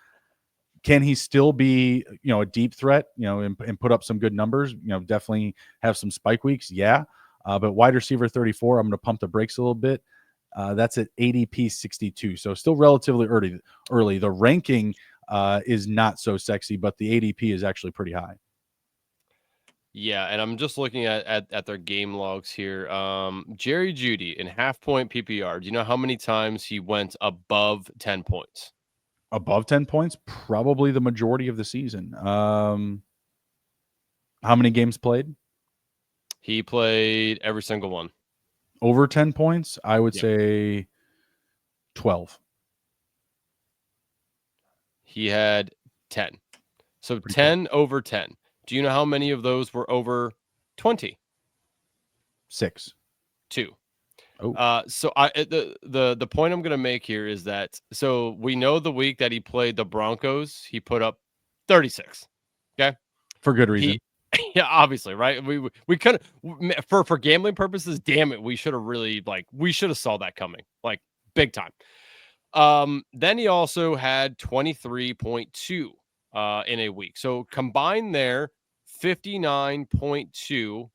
Can he still be, a deep threat, and put up some good numbers? Definitely have some spike weeks. Yeah. But wide receiver 34, I'm going to pump the brakes a little bit. That's at ADP 62. So still relatively early. The ranking is not so sexy, but the ADP is actually pretty high. Yeah, and I'm just looking at their game logs here. Jerry Jeudy in half-point PPR. Do you know how many times he went above 10 points? Above 10 points? Probably the majority of the season. How many games played? He played every single one. Over 10 points? I would say 12. He had 10. So pretty 10 cool. Over 10. Do you know how many of those were over 20? 6. 2. Oh. So the point I'm going to make here is that, so we know the week that he played the Broncos, he put up 36. Okay. For good reason. Yeah, obviously, right? We could have, for gambling purposes, damn it, we should have saw that coming, like big time. Then he also had 23.2 in a week. So combined there, 59.2.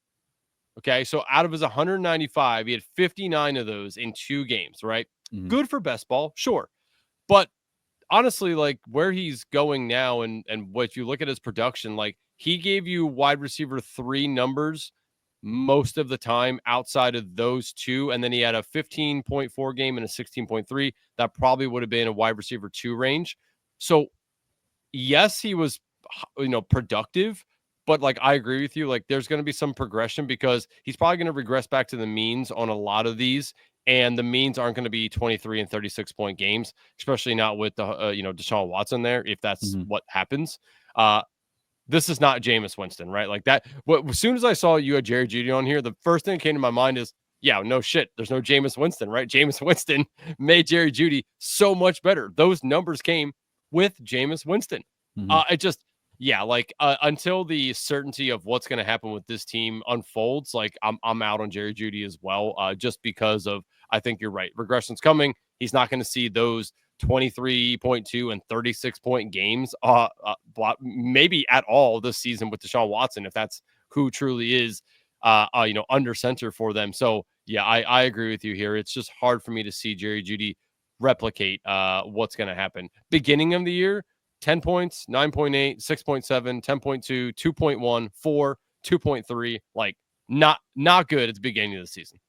Okay, so out of his 195, he had 59 of those in 2 games, right? Mm-hmm. Good for best ball, sure. But honestly, like where he's going now and what you look at his production, like he gave you wide receiver 3 numbers most of the time outside of those 2. And then he had a 15.4 game and a 16.3. That probably would have been a wide receiver 2 range. So yes, he was, productive, but like, I agree with you. Like there's going to be some progression because he's probably going to regress back to the means on a lot of these. And the means aren't going to be 23 and 36 point games, especially not with the, Deshaun Watson there, if that's what happens. This is not Jameis Winston, right? Like that. As soon as I saw you had Jerry Jeudy on here, the first thing that came to my mind is, yeah, no shit. There's no Jameis Winston, right? Jameis Winston made Jerry Jeudy so much better. Those numbers came with Jameis Winston. Until the certainty of what's going to happen with this team unfolds, like I'm out on Jerry Jeudy as well, just because of, I think you're right. Regression's coming. He's not going to see those 23.2 and 36-point games, maybe at all this season with Deshaun Watson, if that's who truly is, under center for them. So yeah, I agree with you here. It's just hard for me to see Jerry Jeudy replicate what's going to happen. Beginning of the year, 10 points, 9.8, 6.7, 10.2, 2.1, 4, 2.3, like not good at the beginning of the season.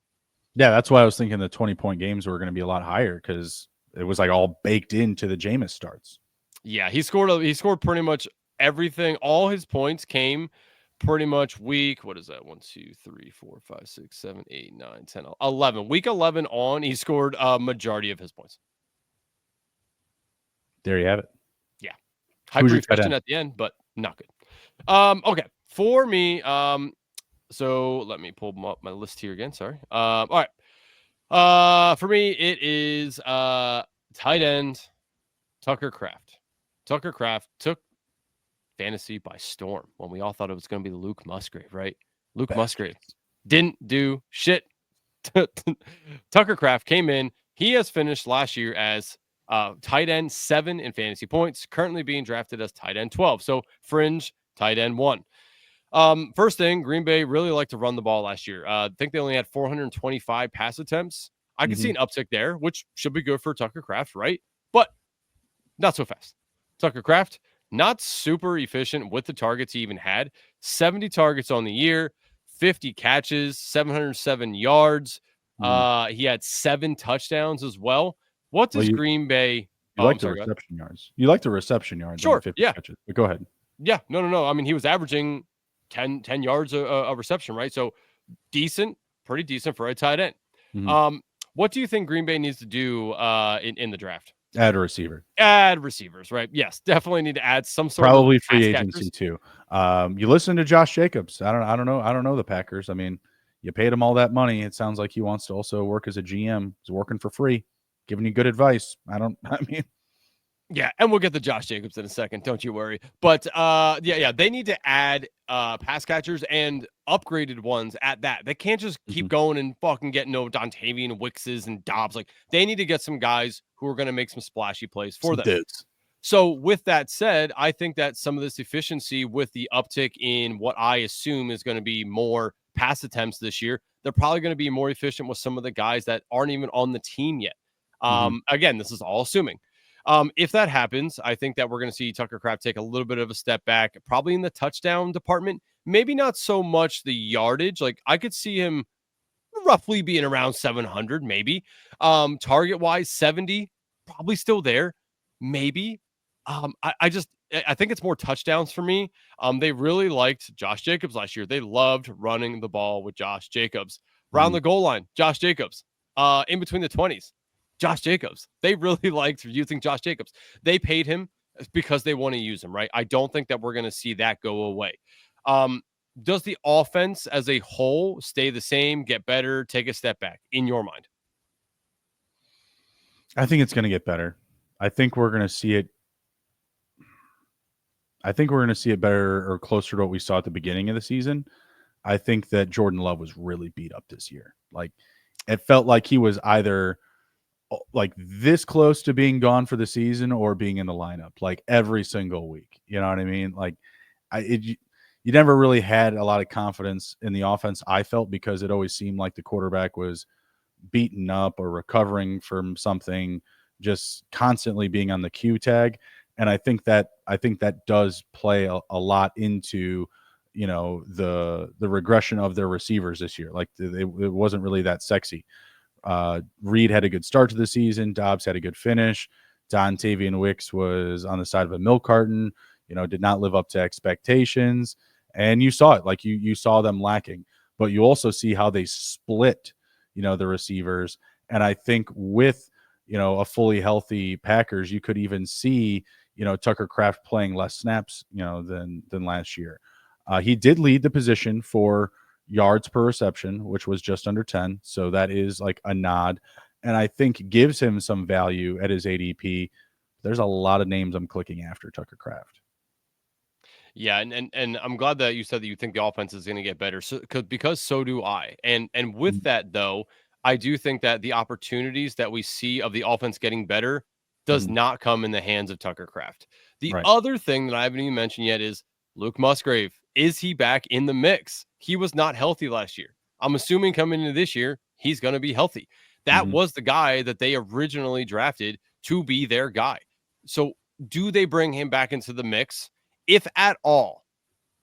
Yeah, that's why I was thinking the 20-point games were going to be a lot higher because it was like all baked into the Jameis starts. Yeah, he scored pretty much everything. All his points came pretty much week. What is that? 1, 2, 3, 4, 5, 6, 7, 8, 9, 10, 11. Week 11 on, he scored a majority of his points. There you have it. Yeah. Hyper-efficient at the end, but not good. Okay. For me, so let me pull up my list here again. Sorry. All right. For me, it is tight end Tucker Kraft. Tucker Kraft took fantasy by storm when we all thought it was going to be Luke Musgrave, right? Luke Musgrave didn't do shit. Tucker Kraft came in. He has finished last year as tight end 7 in fantasy points, currently being drafted as tight end 12. So fringe tight end 1. First thing, Green Bay really liked to run the ball last year. I think they only had 425 pass attempts. I can see an uptick there, which should be good for Tucker Kraft, right? But not so fast. Tucker Kraft, not super efficient with the targets he even had. 70 targets on the year, 50 catches, 707 yards. Mhm. He had 7 touchdowns as well. What Well, does Green Bay? you Oh, I'm like the sorry. Go ahead. reception yards. You like the reception yards on the Sure. 50 Yeah. catches, but go ahead. Yeah. No. I mean, he was averaging 10 yards a reception, right? So decent, pretty decent for a tight end. Mhm. Um, what do you think Green Bay needs to do in the draft? Add a receiver. Add receivers, right? Yes, definitely need to add some sort of Probably free pass agency catchers. too. You listen to Josh Jacobs. I don't know the Packers. I mean, you paid him all that money. It sounds like he wants to also work as a GM. He's working for free, giving you good advice. I mean, Yeah, and we'll get to Josh Jacobs in a second, don't you worry. But yeah, they need to add pass catchers and upgraded ones at that. They can't just keep mhm, going and fucking get no Dontavian Wickses and Dobbs. Like they need to get some guys who are going to make some splashy plays for some them. dudes. So with that said, I think that some of this efficiency with the uptick in what I assume is going to be more pass attempts this year, they're probably going to be more efficient with some of the guys that aren't even on the team yet. Mhm, Again, this is all assuming. If that happens, I think that we're going to see Tucker Kraft take a little bit of a step back, probably in the touchdown department. Maybe not so much the yardage. Like I could see him roughly being around 700, maybe. Target wise, 70, probably still there, maybe. I think it's more touchdowns for me. They really liked Josh Jacobs last year. They loved running the ball with Josh Jacobs. Round mhm. the goal line, Josh Jacobs. In between the 20s, Josh Jacobs. They really liked using Josh Jacobs. They paid him because they want to use him, right? I don't think that we're going to see that go away. Um, does the offense as a whole stay the same, get better, take a step back in your mind? I think it's going to get better. I think we're going to see it. I think we're going to see it better or closer to what we saw at the beginning of the season. I think that Jordan Love was really beat up this year. Like it felt like he was either like this close to being gone for the season or being in the lineup like every single week. You know what I mean? Like you never really had a lot of confidence in the offense. I felt because it always seemed like the quarterback was beaten up or recovering from something, just constantly being on the Q tag. And I think that does play a lot into the regression of their receivers this year. Like it wasn't really that sexy. Reed had a good start to the season. Dobbs had a good finish. Dontavian Wicks was on the side of a milk carton. Did not live up to expectations, and you saw it. Like you saw them lacking, but you also see how they split. The receivers, and I think with a fully healthy Packers, you could even see Tucker Kraft playing less snaps than last year. He did lead the position for yards per reception, which was just under 10. So that is like a nod. And I think gives him some value at his ADP. There's a lot of names I'm clicking after Tucker Kraft. Yeah, and I'm glad that you said that you think the offense is going to get better. So because so do I. And with Mm-hmm. that though, I do think that the opportunities that we see of the offense getting better does Mm-hmm. not come in the hands of Tucker Kraft. The Right. other thing that I haven't even mentioned yet is Luke Musgrave. Is he back in the mix? He was not healthy last year. I'm assuming coming into this year, he's going to be healthy. That Mm-hmm. was the guy that they originally drafted to be their guy. So do they bring him back into the mix? If at all,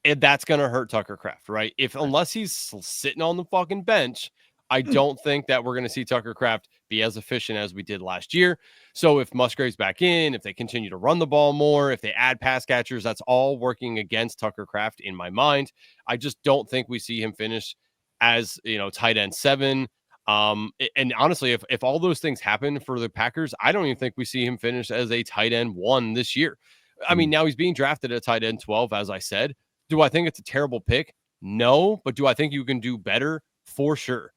and that's going to hurt Tucker Kraft, right? If Right. unless he's sitting on the fucking bench, I don't think that we're going to see Tucker Kraft be as efficient as we did last year. So if Musgrave's back in, if they continue to run the ball more, if they add pass catchers, that's all working against Tucker Kraft in my mind. I just don't think we see him finish as, tight end 7. And honestly, if all those things happen for the Packers, I don't even think we see him finish as a tight end 1 this year. I Mm-hmm. mean, now he's being drafted at tight end 12, as I said. Do I think it's a terrible pick? No, but do I think you can do better? For sure.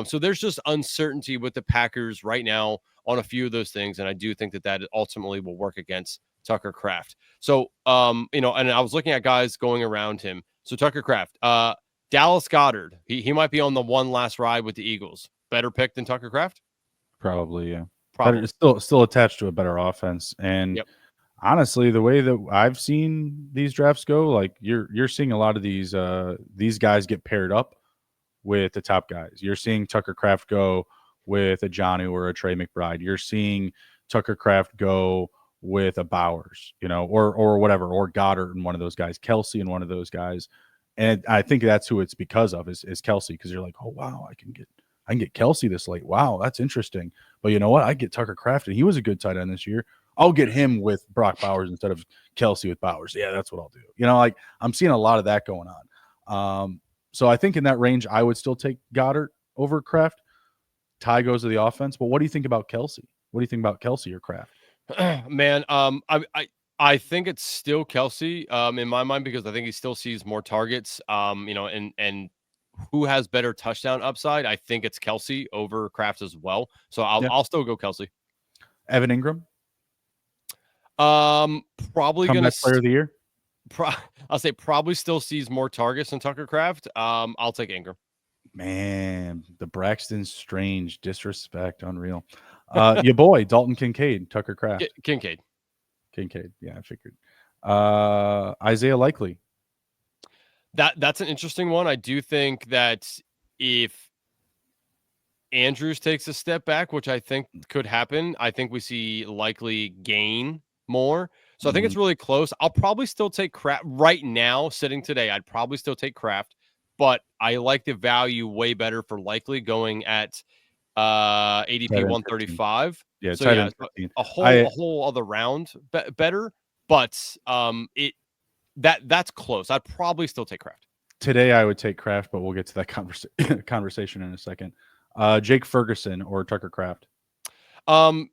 So there's just uncertainty with the Packers right now on a few of those things, and I do think that that ultimately will work against Tucker Kraft. So, and I was looking at guys going around him. So Tucker Kraft, Dallas Goddard, he might be on the one last ride with the Eagles. Better pick than Tucker Kraft? Probably, yeah. Better, Probably. still attached to a better offense. And Yep. honestly, the way that I've seen these drafts go, like you're seeing a lot of these guys get paired up with the top guys. You're seeing Tucker Kraft go with a Johnny or a Trey McBride. You're seeing Tucker Kraft go with a Bowers, or whatever, or Goddard and one of those guys, Kelsey and one of those guys. And I think that's who it's because of is Kelsey, because you're like, oh wow, I can get Kelsey this late. Wow, that's interesting. But you know what? I get Tucker Kraft, and he was a good tight end this year. I'll get him with Brock Bowers instead of Kelsey with Bowers. Yeah, that's what I'll do. Like I'm seeing a lot of that going on. So I think in that range, I would still take Goddard over Kraft. Ty goes to the offense. But what do you think about Kelsey? What do you think about Kelsey or Kraft? Man, I think it's still Kelsey in my mind, because I think he still sees more targets. And who has better touchdown upside? I think it's Kelsey over Kraft as well. So I'll still go Kelsey. Evan Ingram, probably gonna comeback player of the year. I'll say probably still sees more targets than Tucker Kraft. I'll take Ingram. Man, the Braxton Strange disrespect, unreal. Your boy Dalton Kincaid, Tucker Kraft, Kincaid. Yeah, I figured. Isaiah Likely. That's an interesting one. I do think that if Andrews takes a step back, which I think could happen, I think we see Likely gain more. So I think it's really close. I'll probably still take Kraft right now, sitting today. I'd probably still take Kraft, but I like the value way better for Likely going at ADP 135. Yeah, so yeah, 15. a whole other round better, but that's close. I'd probably still take Kraft. Today I would take Kraft, but we'll get to that conversation in a second. Jake Ferguson or Tucker Kraft? Oh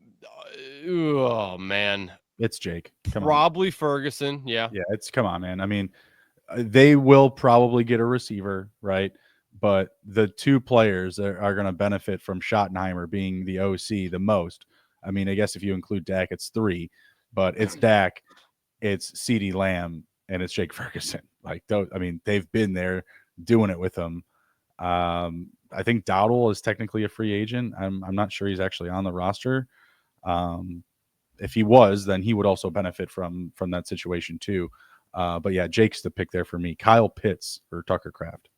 man, it's Jake. Probably Ferguson. Yeah. Yeah, come on, man. I mean, they will probably get a receiver, right? But the two players that are going to benefit from Schottenheimer being the OC the most. I mean, I guess if you include Dak, it's 3, but it's Dak, it's CeeDee Lamb, and it's Jake Ferguson. Like, I mean, they've been there doing it with them. I think Dowdle is technically a free agent. I'm not sure he's actually on the roster. If he was, then he would also benefit from that situation too. But yeah, Jake's the pick there for me. Kyle Pitts or Tucker Kraft.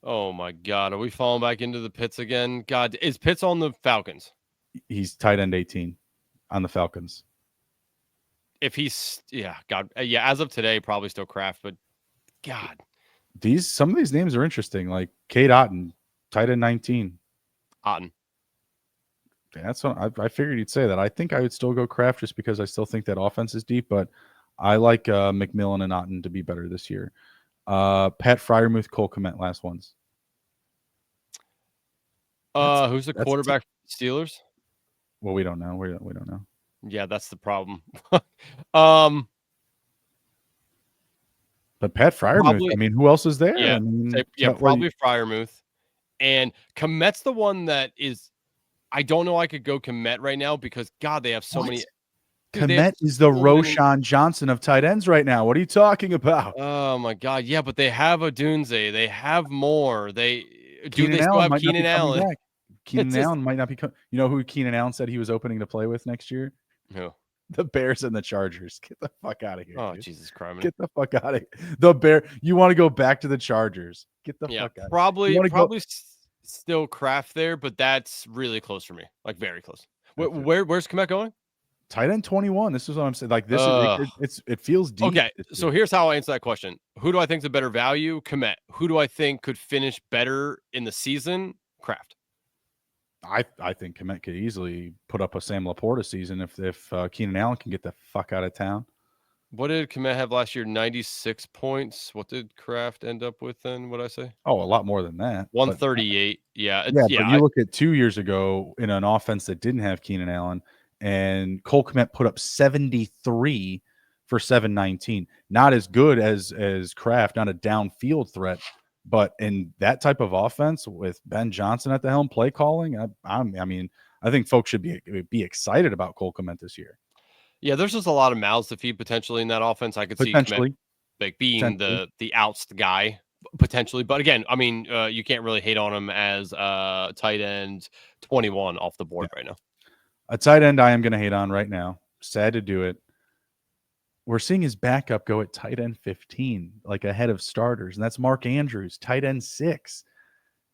Oh my God, are we falling back into the Pitts again? God, is Pitts on the Falcons? He's tight end 18 on the Falcons. If he's as of today, probably still Kraft, but God, some of these names are interesting. Like Cade Otton, tight end 19. Otton. That's what I figured you'd say that. I think I would still go Kraft just because I still think that offense is deep, but I like McMillan and Otton to be better this year. Pat Freiermuth, Cole Kmet, last ones. Who's the quarterback for the Steelers? Well, we don't know. We don't know. Yeah, that's the problem. But Pat Freiermuth, I mean, who else is there? Yeah, I mean, probably Freiermuth. And Kmet's the one that is, I don't know I could go Kmet right now because, God, they have so many. Kmet is the Roshan Johnson of tight ends right now. What are you talking about? Oh, my God. Yeah, but they have Odunze. They have more. They still have Keenan Allen? Keenan Allen might not be. You know who Keenan Allen said he was opening to play with next year? Who? The Bears and the Chargers. Get the fuck out of here. Oh, dude. Jesus Christ. Get the fuck out of here. The Bear. You want to go back to the Chargers. Get the fuck out. Probably still Kraft there, but that's really close for me. Like, very close. Where's Kmet going? Tight end 21. This is what I'm saying. Like, this it feels deep. Okay, so here's how I answer that question. Who do I think is a better value? Kmet. Who do I think could finish better in the season? Kraft. I think Kmet could easily put up a Sam Laporta season if Keenan Allen can get the fuck out of town. What did Kmet have last year? 96 points. What did Kraft end up with then? What did I say? Oh, a lot more than that. 138. But you look at 2 years ago in an offense that didn't have Keenan Allen, and Cole Kmet put up 73 for 719. Not as good as Kraft, not a downfield threat. But in that type of offense with Ben Johnson at the helm, play calling, I mean, I think folks should be excited about Cole Kmet this year. Yeah, there's just a lot of mouths to feed potentially in that offense. I could see Kmet, like being the outs guy potentially. But again, I mean, you can't really hate on him as tight end 21 off the board right now. A tight end I am going to hate on right now. Sad to do it. We're seeing his backup go at tight end 15, like ahead of starters, and that's Mark Andrews, tight end 6.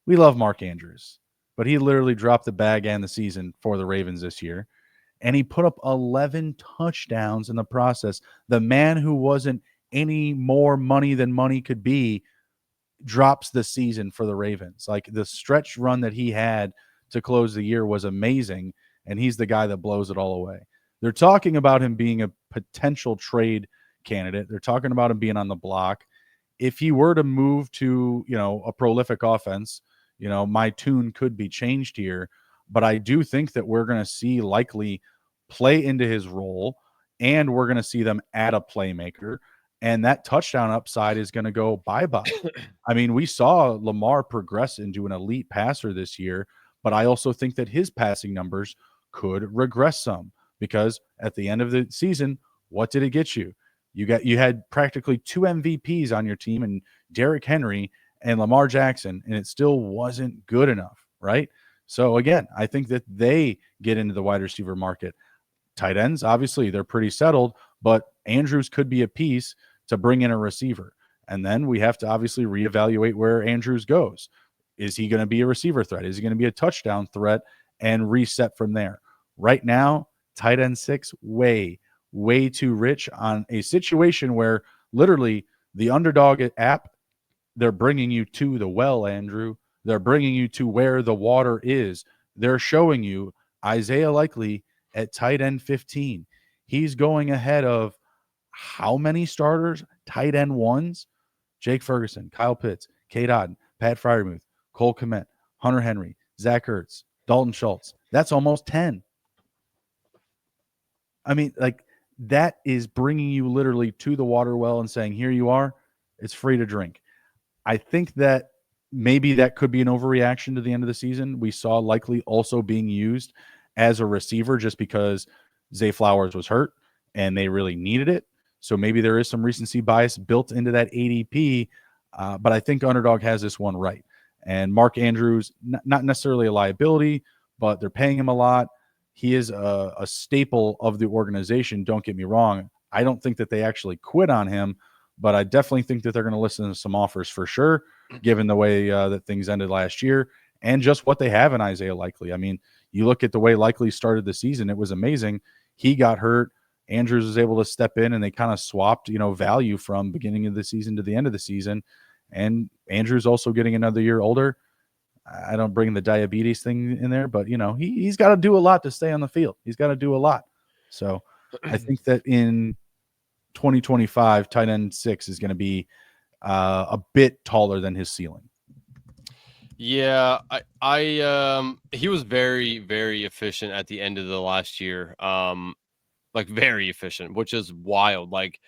We love Mark Andrews, but he literally dropped the bag and the season for the Ravens this year, and he put up 11 touchdowns in the process. The man who wasn't any more money than money could be drops the season for the Ravens. Like the stretch run that he had to close the year was amazing, and he's the guy that blows it all away. They're talking about him being a potential trade candidate. They're talking about him being on the block. If he were to move to, a prolific offense, my tune could be changed here. But I do think that we're going to see likely play into his role, and we're going to see them add a playmaker, and that touchdown upside is going to go bye-bye. I mean, we saw Lamar progress into an elite passer this year, but I also think that his passing numbers could regress some, because at the end of the season, what did it get you? You had practically 2 MVPs on your team, and Derrick Henry and Lamar Jackson, and it still wasn't good enough, right? So again, I think that they get into the wide receiver market. Tight ends, obviously, they're pretty settled, but Andrews could be a piece to bring in a receiver. And then we have to obviously reevaluate where Andrews goes. Is he going to be a receiver threat? Is he going to be a touchdown threat, and reset from there? Right now, tight end 6, way too rich on a situation where literally the Underdog app, they're bringing you to the well, Andrew. They're bringing you to where the water is. They're showing you Isaiah Likely at tight end 15. He's going ahead of how many starters? Tight end 1s? Jake Ferguson, Kyle Pitts, Cade Otton, Pat Freiermuth, Cole Kmet, Hunter Henry, Zach Ertz, Dalton Schultz. That's almost 10. I mean, like, that is bringing you literally to the water well and saying, here you are, it's free to drink. I think that maybe that could be an overreaction to the end of the season. We saw Likely also being used as a receiver just because Zay Flowers was hurt and they really needed it. So maybe there is some recency bias built into that ADP, but I think Underdog has this one right. And Mark Andrews, not necessarily a liability, but they're paying him a lot. He is a staple of the organization. Don't get me wrong. I don't think that they actually quit on him, but I definitely think that they're going to listen to some offers for sure, given the way that things ended last year and just what they have in Isaiah Likely. I mean, you look at the way Likely started the season, it was amazing. He got hurt. Andrews was able to step in, and they kind of swapped, value from beginning of the season to the end of the season. And Andrews also getting another year older. I don't bring the diabetes thing in there, but, he's got to do a lot to stay on the field. He's got to do a lot. So I think that in 2025, tight end 6 is going to be a bit taller than his ceiling. Yeah, he was very, very efficient at the end of the last year. Like very efficient, which is wild. Like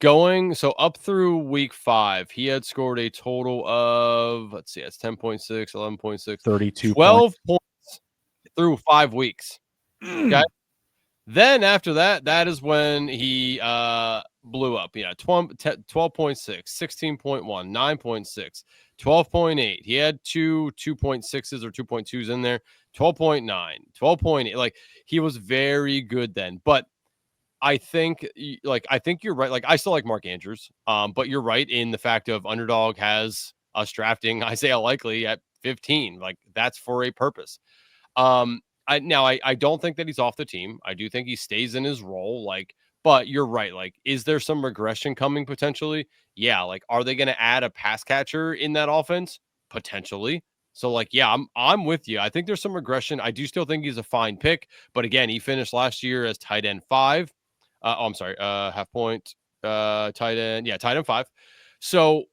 so up through week 5, he had scored a total of, let's see, it's 10.6, 11.6, 32 12 points through 5 weeks. Okay. Then after that is when he blew up. 12.6, 16.1, 9.6, 12.8. He had 2.6s or 2.2s in there, 12.9, 12.8. Like, he was very good then. But I think you're right. Like, I still like Mark Andrews. But you're right in the fact of Underdog has us drafting Isaiah Likely at 15. Like, that's for a purpose. I don't think that he's off the team. I do think he stays in his role. Like, but you're right. Like, is there some regression coming potentially? Yeah. Like, are they going to add a pass catcher in that offense? Potentially. So, like, yeah, I'm with you. I think there's some regression. I do still think he's a fine pick, but again, he finished last year as tight end 5. I'm sorry, half point, tight end. Yeah, tight end 5. So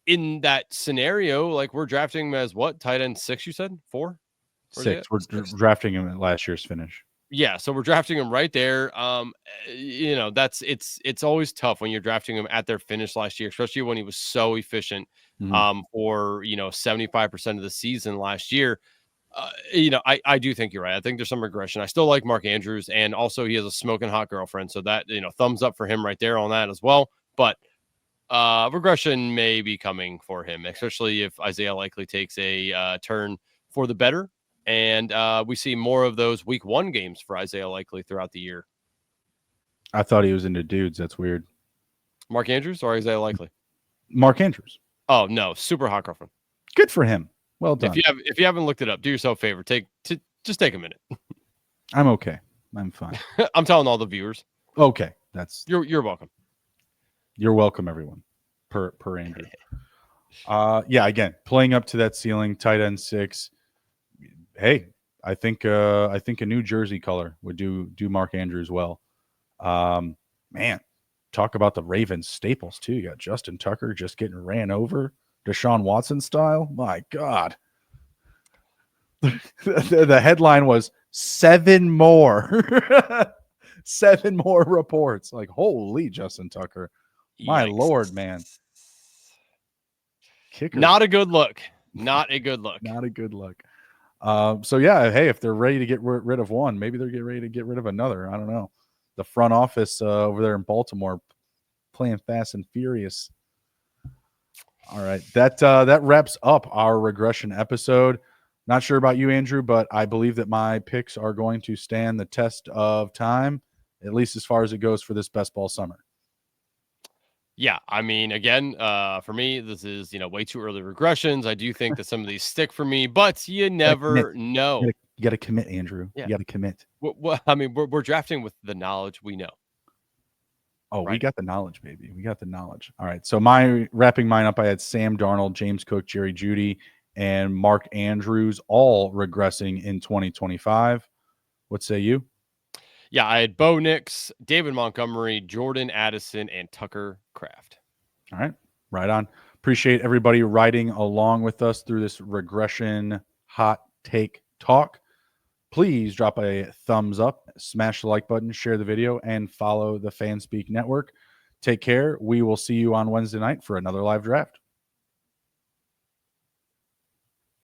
in that scenario, like, we're drafting him as what? Tight end 6, you said? 4? 6. We're drafting him at last year's finish. Yeah, so we're drafting him right there. It's always tough when you're drafting him at their finish last year, especially when he was so efficient for 75% of the season last year. I do think you're right. I think there's some regression. I still like Mark Andrews, and also he has a smoking hot girlfriend, so that, thumbs up for him right there on that as well. But regression may be coming for him, especially if Isaiah Likely takes a turn for the better. And we see more of those week 1 games for Isaiah Likely throughout the year. I thought he was into dudes. That's weird. Mark Andrews or Isaiah Likely? Mark Andrews. Oh, no. Super hot girlfriend. Good for him. Well done. If you haven't looked it up, do yourself a favor. Just take a minute. I'm okay. I'm fine. I'm telling all the viewers. Okay. You're welcome. You're welcome, everyone. Per Andrew. Yeah, again, playing up to that ceiling, tight end 6. Hey, I think a new jersey color would do Mark Andrews well. Man, talk about the Ravens staples too. You got Justin Tucker just getting ran over, Deshaun Watson style. My God. The headline was 7 more. 7 more reports. Like, holy Justin Tucker. My Yikes. Lord, man. Kickers. Not a good look. Not a good look. Not a good look. So yeah, hey, if they're ready to get rid of one, maybe they're getting ready to get rid of another. I don't know. The front office over there in Baltimore playing fast and furious. All right, that wraps up our regression episode. Not sure about you, Andrew, but I believe that my picks are going to stand the test of time, at least as far as it goes for this best ball summer. Yeah, I mean, again, for me, this is way too early regressions. I do think that some of these stick for me, but you never know. You got to commit, Andrew. Yeah. You got to commit. I mean, we're drafting with the knowledge we know. Oh, right? We got the knowledge, baby. We got the knowledge. All right. So my wrapping mine up, I had Sam Darnold, James Cook, Jerry Jeudy, and Mark Andrews all regressing in 2025. What say you? Yeah, I had Bo Nix, David Montgomery, Jordan Addison, and Tucker Kraft. All right. Right on. Appreciate everybody riding along with us through this regression hot take talk. Please drop a thumbs up, smash the like button, share the video, and follow the FanSpeak Network. Take care. We will see you on Wednesday night for another live draft.